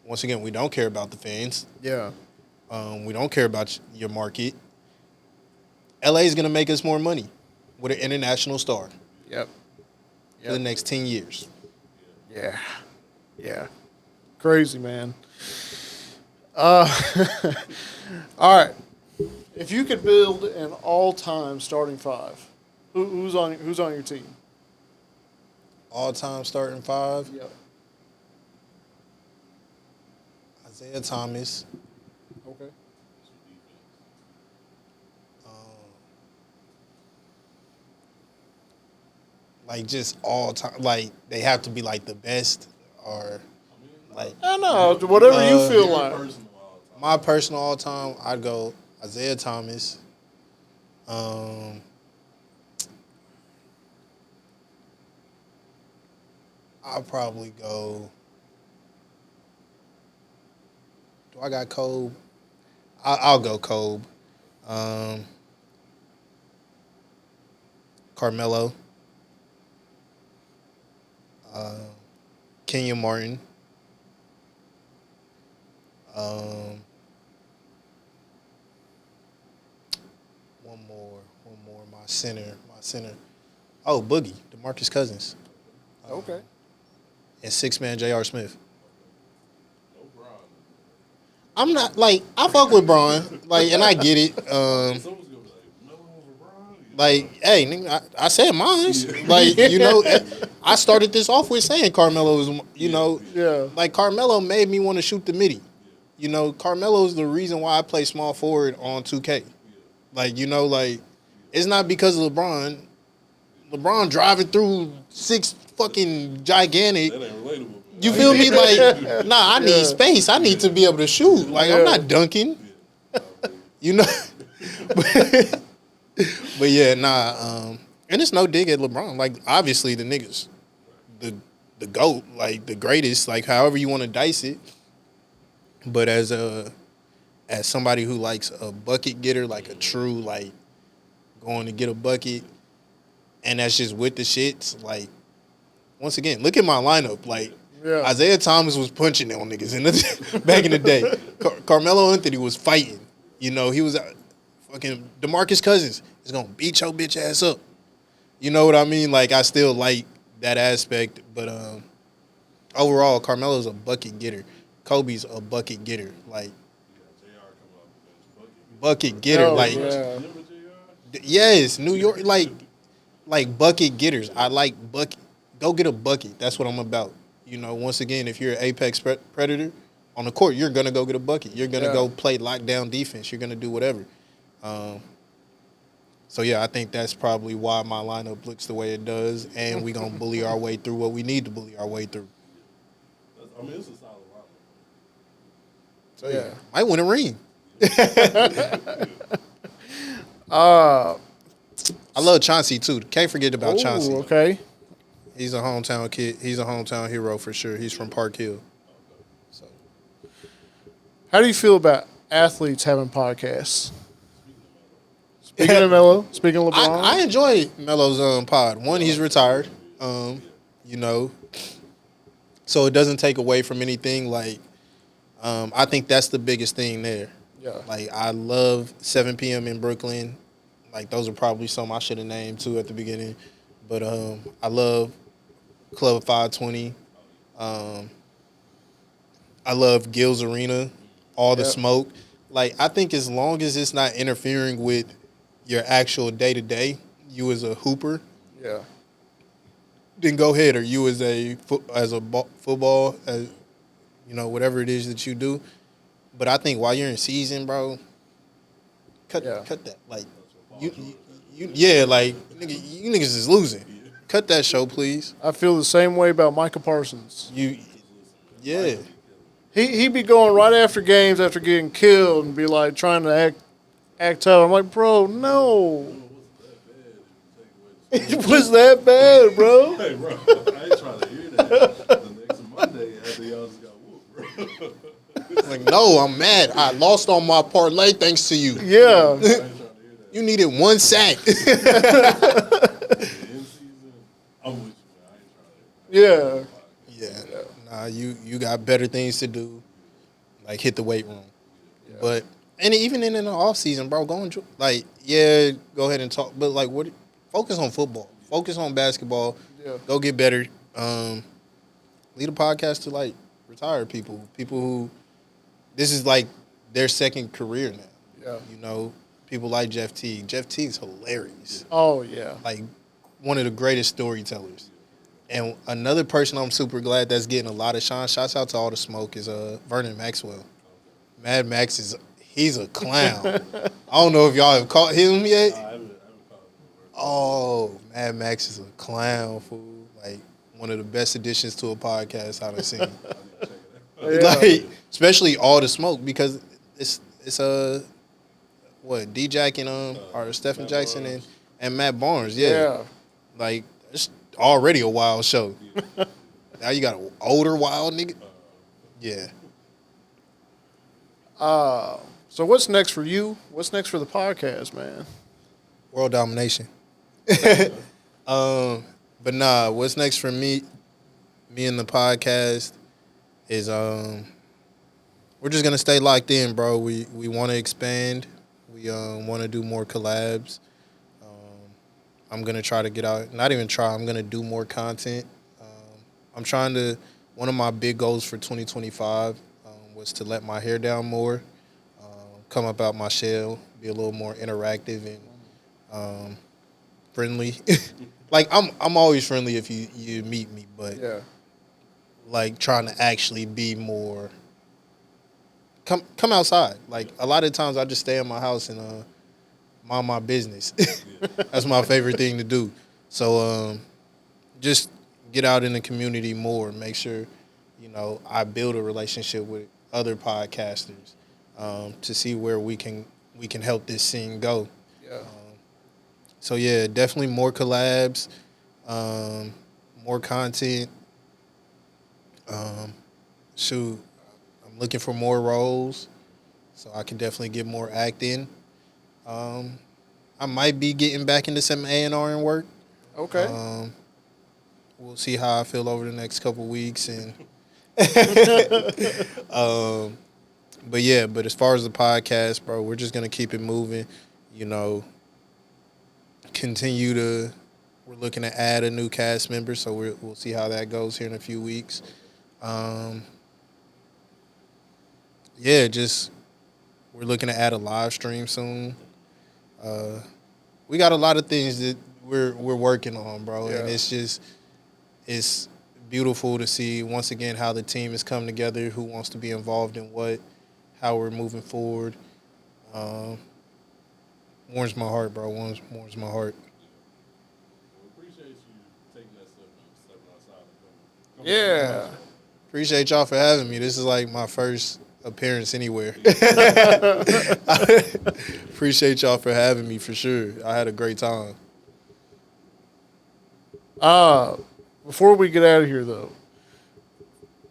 Once again, we don't care about the fans. Yeah. We don't care about your market. LA is going to make us more money with an international star. Yep. For the next 10 years. Yeah. Yeah. Crazy, man. All right. If you could build an all-time starting five, who's on your team? All-time starting five? Yep. Isaiah Thomas. Okay. Just all time, they have to be the best, or I don't know, whatever you feel like. My personal all time, I'd go Isaiah Thomas. I'll probably go. Do I got Kobe? I'll go Kobe. Carmelo. Kenya Martin. One more. My center. Oh, Boogie, DeMarcus Cousins. Okay. And six-man J.R. Smith. No problem. I'm not like I fuck with Bron, like, and I get it. Someone's gonna be like, Melo over Bron. Like, hey, nigga, I said mine. Like, I started this off with saying Carmelo is, Yeah. like Carmelo made me want to shoot the midi. Carmelo's the reason why I play small forward on 2K. Like, like it's not because of LeBron. LeBron driving through 6 fucking gigantic. That ain't relatable. You feel me? Like, nah, I need space. I need to be able to shoot. Like, I'm not dunking. But yeah, nah. And it's no dig at LeBron. Like, obviously, the niggas, the GOAT, like the greatest, like however you want to dice it. But as somebody who likes a bucket getter, like a true like going to get a bucket, and that's just with the shits. Like, once again, look at my lineup. Like, Isaiah Thomas was punching on niggas back in the day. Carmelo Anthony was fighting. He was fucking DeMarcus Cousins is gonna beat your bitch ass up. You know what I mean? Like, I still like that aspect, but overall, Carmelo's a bucket getter. Kobe's a bucket getter. Like, bucket getter. Like, yes, New York. Like bucket getters. I like bucket. Go get a bucket. That's what I'm about. Once again, if you're an apex predator on the court, you're gonna go get a bucket. You're gonna go play lockdown defense. You're gonna do whatever. So yeah, I think that's probably why my lineup looks the way it does, and we gonna bully our way through what we need to bully our way through. I mean, it's a solid lineup. So yeah, might win a ring. I love Chauncey too. Can't forget about Chauncey. Okay. He's a hometown kid. He's a hometown hero for sure. He's from Park Hill. So, how do you feel about athletes having podcasts? Speaking of Melo, speaking of LeBron, I enjoy Melo's pod. One, he's retired. So it doesn't take away from anything. Like, I think that's the biggest thing there. Yeah. Like, I love 7 p.m. in Brooklyn. Like, those are probably some I should have named too at the beginning. But I love Club 520. I love Gil's Arena, all the smoke. Like, I think as long as it's not interfering with your actual day-to-day, you as a hooper, then go ahead. Or you as a football, as whatever it is that you do. But I think while you're in season, bro, cut that. Like, like, nigga, you niggas is losing. Cut that show, please. I feel the same way about Micah Parsons. Yeah. He be going right after games after getting killed and be like trying to act tough. I'm like, bro, no. It was that bad, bro. Hey, bro, I ain't trying to hear that. The next Monday after y'all just got whooped, bro. Like, no, I'm mad. I lost on my parlay thanks to you. Yeah. You needed 1 sack. In season, I'm with you, man. I ain't trying to. Yeah. Nah, you got better things to do, like hit the weight room. Yeah. But and even in the off season, bro, go ahead and talk. But like, focus on football. Focus on basketball. Yeah. Go get better. Lead a podcast to like retired people who this is like their second career now. Yeah. People like Jeff Teague. Jeff Teague's hilarious. Oh yeah. Like one of the greatest storytellers. And another person I'm super glad that's getting a lot of shine, shouts out to all the smoke, is Vernon Maxwell. Mad Max he's a clown. I don't know if y'all have caught him yet. I haven't caught him. Oh, Mad Max is a clown, fool. Like one of the best additions to a podcast I've seen. Like, especially all the smoke, because it's D-Jack and or Stephen Jackson and Matt Barnes. Yeah. Like, it's already a wild show. Now you got an older wild nigga. Yeah. So what's next for you? What's next for the podcast, man? World domination. But nah, what's next for me and the podcast is we're just gonna stay locked in, bro. We want to expand. We want to do more collabs. I'm gonna try to get out. Not even try. I'm gonna do more content. I'm trying to. One of my big goals for 2025 was to let my hair down more, come up out my shell, be a little more interactive and friendly. Like I'm always friendly if you meet me, but like trying to actually be more. Come outside. Like a lot of times I just stay in my house and mind my business. That's my favorite thing to do. So just get out in the community more. Make sure, I build a relationship with other podcasters to see where we can help this scene go. Yeah. So yeah, definitely more collabs, more content. Shoot, I'm looking for more roles, so I can definitely get more acting. I might be getting back into some A&R and work. Okay. We'll see how I feel over the next couple weeks, and but as far as the podcast, bro, we're just gonna keep it moving. We're looking to add a new cast member, so we'll see how that goes here in a few weeks. We're looking to add a live stream soon. We got a lot of things that we're working on, bro, and it's beautiful to see once again how the team has come together, who wants to be involved in what, how we're moving forward. Warms my heart, bro. Warms my heart. Appreciate you taking that step outside. Yeah. Appreciate y'all for having me. This is like my first appearance anywhere. Appreciate y'all for having me for sure. I had a great time. Before we get out of here, though,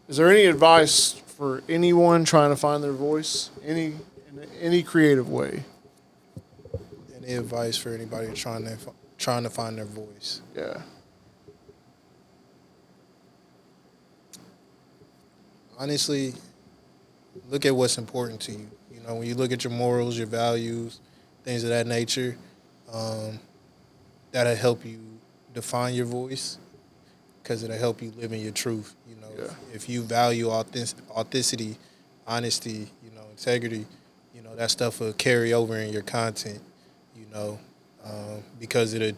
is there any advice for anyone trying to find their voice, in any creative way? Any advice for anybody trying to find their voice? Yeah. Honestly, look at what's important to you. When you look at your morals, your values, things of that nature, that'll help you define your voice, because it'll help you live in your truth. If you value authenticity, honesty, integrity, that stuff will carry over in your content, because it'll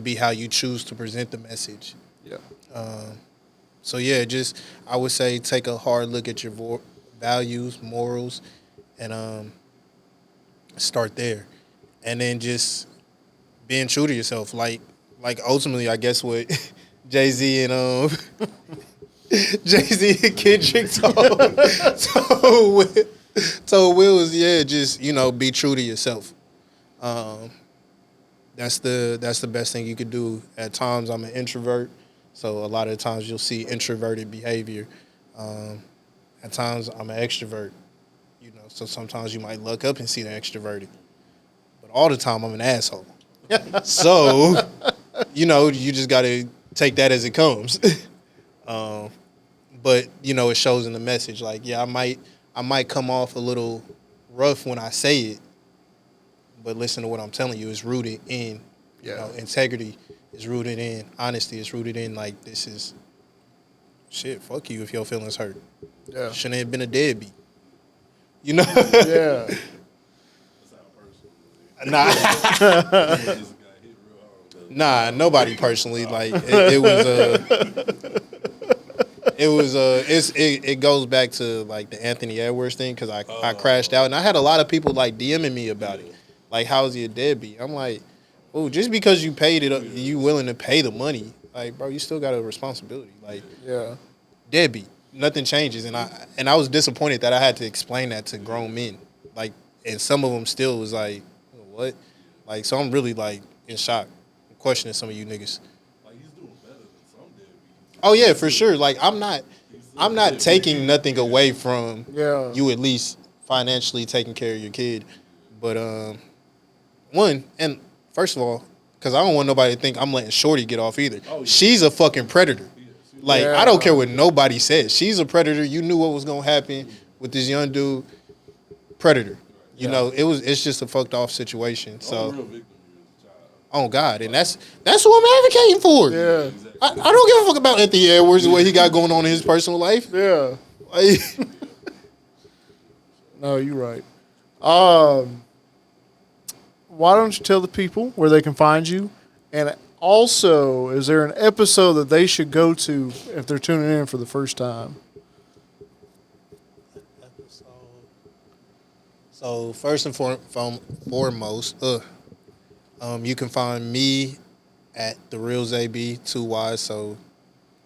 be how you choose to present the message. Yeah. So yeah, I would say take a hard look at your values, morals, and start there, and then just being true to yourself. Like ultimately, I guess what Jay-Z and Kendrick told Will is just be true to yourself. That's the best thing you could do. At times, I'm an introvert. So a lot of times you'll see introverted behavior. At times I'm an extrovert, so sometimes you might look up and see the extroverted. But all the time I'm an asshole. So, you just got to take that as it comes. But, it shows in the message. Like, yeah, I might come off a little rough when I say it, but listen to what I'm telling you. It's rooted in, integrity. Is rooted in honesty. It's rooted in this is shit. Fuck you if your feelings hurt. Yeah. Shouldn't have been a deadbeat. Yeah. That's how personal. Nah, nobody personally. It goes back to the Anthony Edwards thing, because I crashed out and I had a lot of people DMing me about it. Like, how is he a deadbeat? I'm like, oh, just because you paid it, you willing to pay the money, bro, you still got a responsibility. Deadbeat, nothing changes, and I was disappointed that I had to explain that to grown men, and some of them still was like, what? So I'm really in shock, questioning some of you niggas. He's doing better than some deadbeats. Oh yeah, for sure. I'm not taking nothing away from you, at least financially taking care of your kid, but first of all, because I don't want nobody to think I'm letting Shorty get off either. Oh, yeah. She's a fucking predator. I don't care what nobody says. She's a predator. You knew what was going to happen with this young dude. Predator. It's just a fucked off situation. So, real victim is a child. Oh, God. And that's who I'm advocating for. Yeah. I don't give a fuck about Anthony Edwards and what he got going on in his personal life. Yeah. No, you're right. Why don't you tell the people where they can find you? And also, is there an episode that they should go to if they're tuning in for the first time? So first and foremost, you can find me at the real ZayyB, 2 Y's, so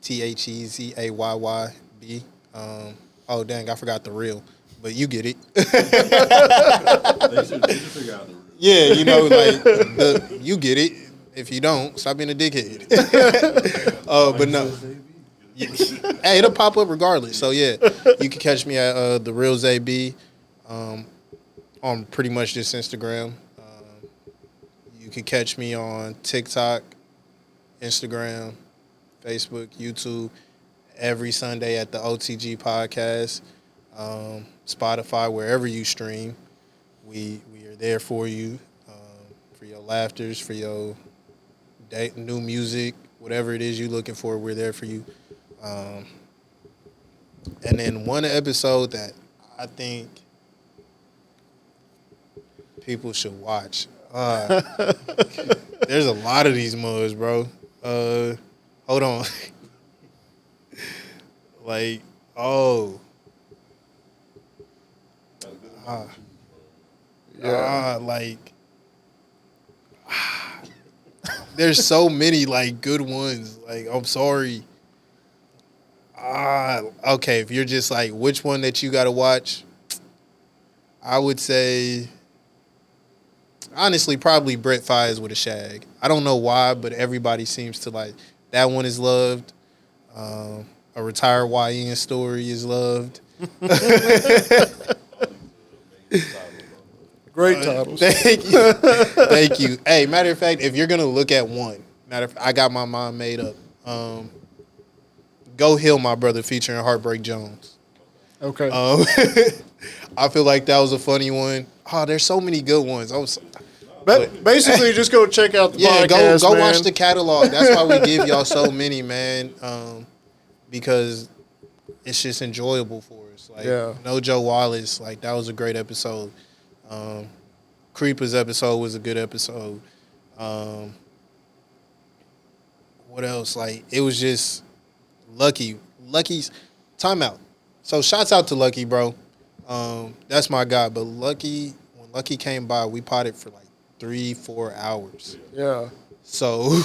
TheZayYB. Oh dang, I forgot the real, but you get it. They should figure out the real. Yeah, you know, you get it. If you don't, stop being a dickhead. But no. Hey, it'll pop up regardless. So yeah, you can catch me at the real ZayyB on pretty much just Instagram. You can catch me on TikTok, Instagram, Facebook, YouTube every Sunday at the OTG Podcast, Spotify, wherever you stream. We are there for you, for your laughters, for your new music, whatever it is you're looking for. We're there for you. And then one episode that I think people should watch. There's a lot of these mugs, bro. Hold on. There's so many good ones. I'm sorry. Okay, if you're just which one that you gotta watch, I would say honestly probably Brett Fires with a Shag. I don't know why, but everybody seems to that one is loved. A retired YN story is loved. Great titles. Thank you. Hey, matter of fact, if you're gonna look at one, I got my mind made up. Go Heal My Brother featuring Heartbreak Jones. Okay. I feel like that was a funny one. Oh, there's so many good ones. Basically, just go check out the podcast. Go man. watch the catalog. That's why we give y'all so many, man. Because it's just enjoyable for us. No Joe Wallace, that was a great episode. Creeper's episode was a good episode. What else? It was just Lucky's timeout. So shouts out to Lucky, bro. That's my guy. But when Lucky came by, we potted for 3-4 hours. Yeah. So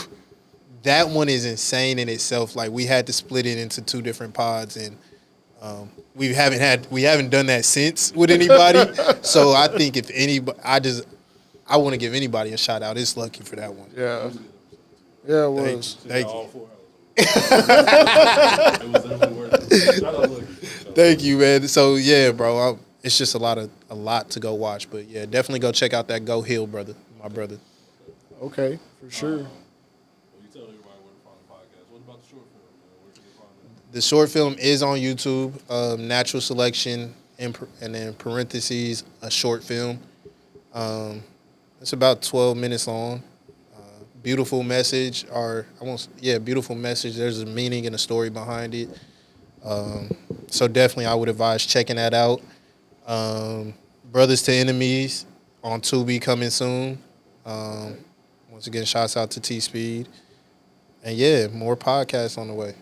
that one is insane in itself. We had to split it into 2 different pods, and we haven't done that since with anybody. So I think if anybody, I want to give anybody a shout out. It's Lucky for that one. Yeah. Yeah, it was. Thank you. All 4 hours. It was definitely worth it. Shout out Lucky. Thank you, man. So yeah, bro, it's just a lot to go watch. But yeah, definitely go check out that Go Heal, brother, my brother. Okay, for sure. You tell everybody where to find the podcast. What about the short film, man? Where can they find it? The short film is on YouTube. Natural Selection, and then parentheses, a short film. It's about 12 minutes long. Beautiful message, beautiful message. There's a meaning and a story behind it. So definitely I would advise checking that out. Brothers to Enemies on Tubi coming soon. Once again, shouts out to T-Speed. And yeah, more podcasts on the way.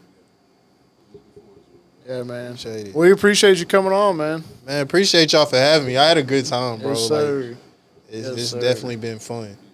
Yeah, man. Shady. We appreciate you coming on, man. Man, appreciate y'all for having me. I had a good time, bro. Yes, sir. It's definitely been fun.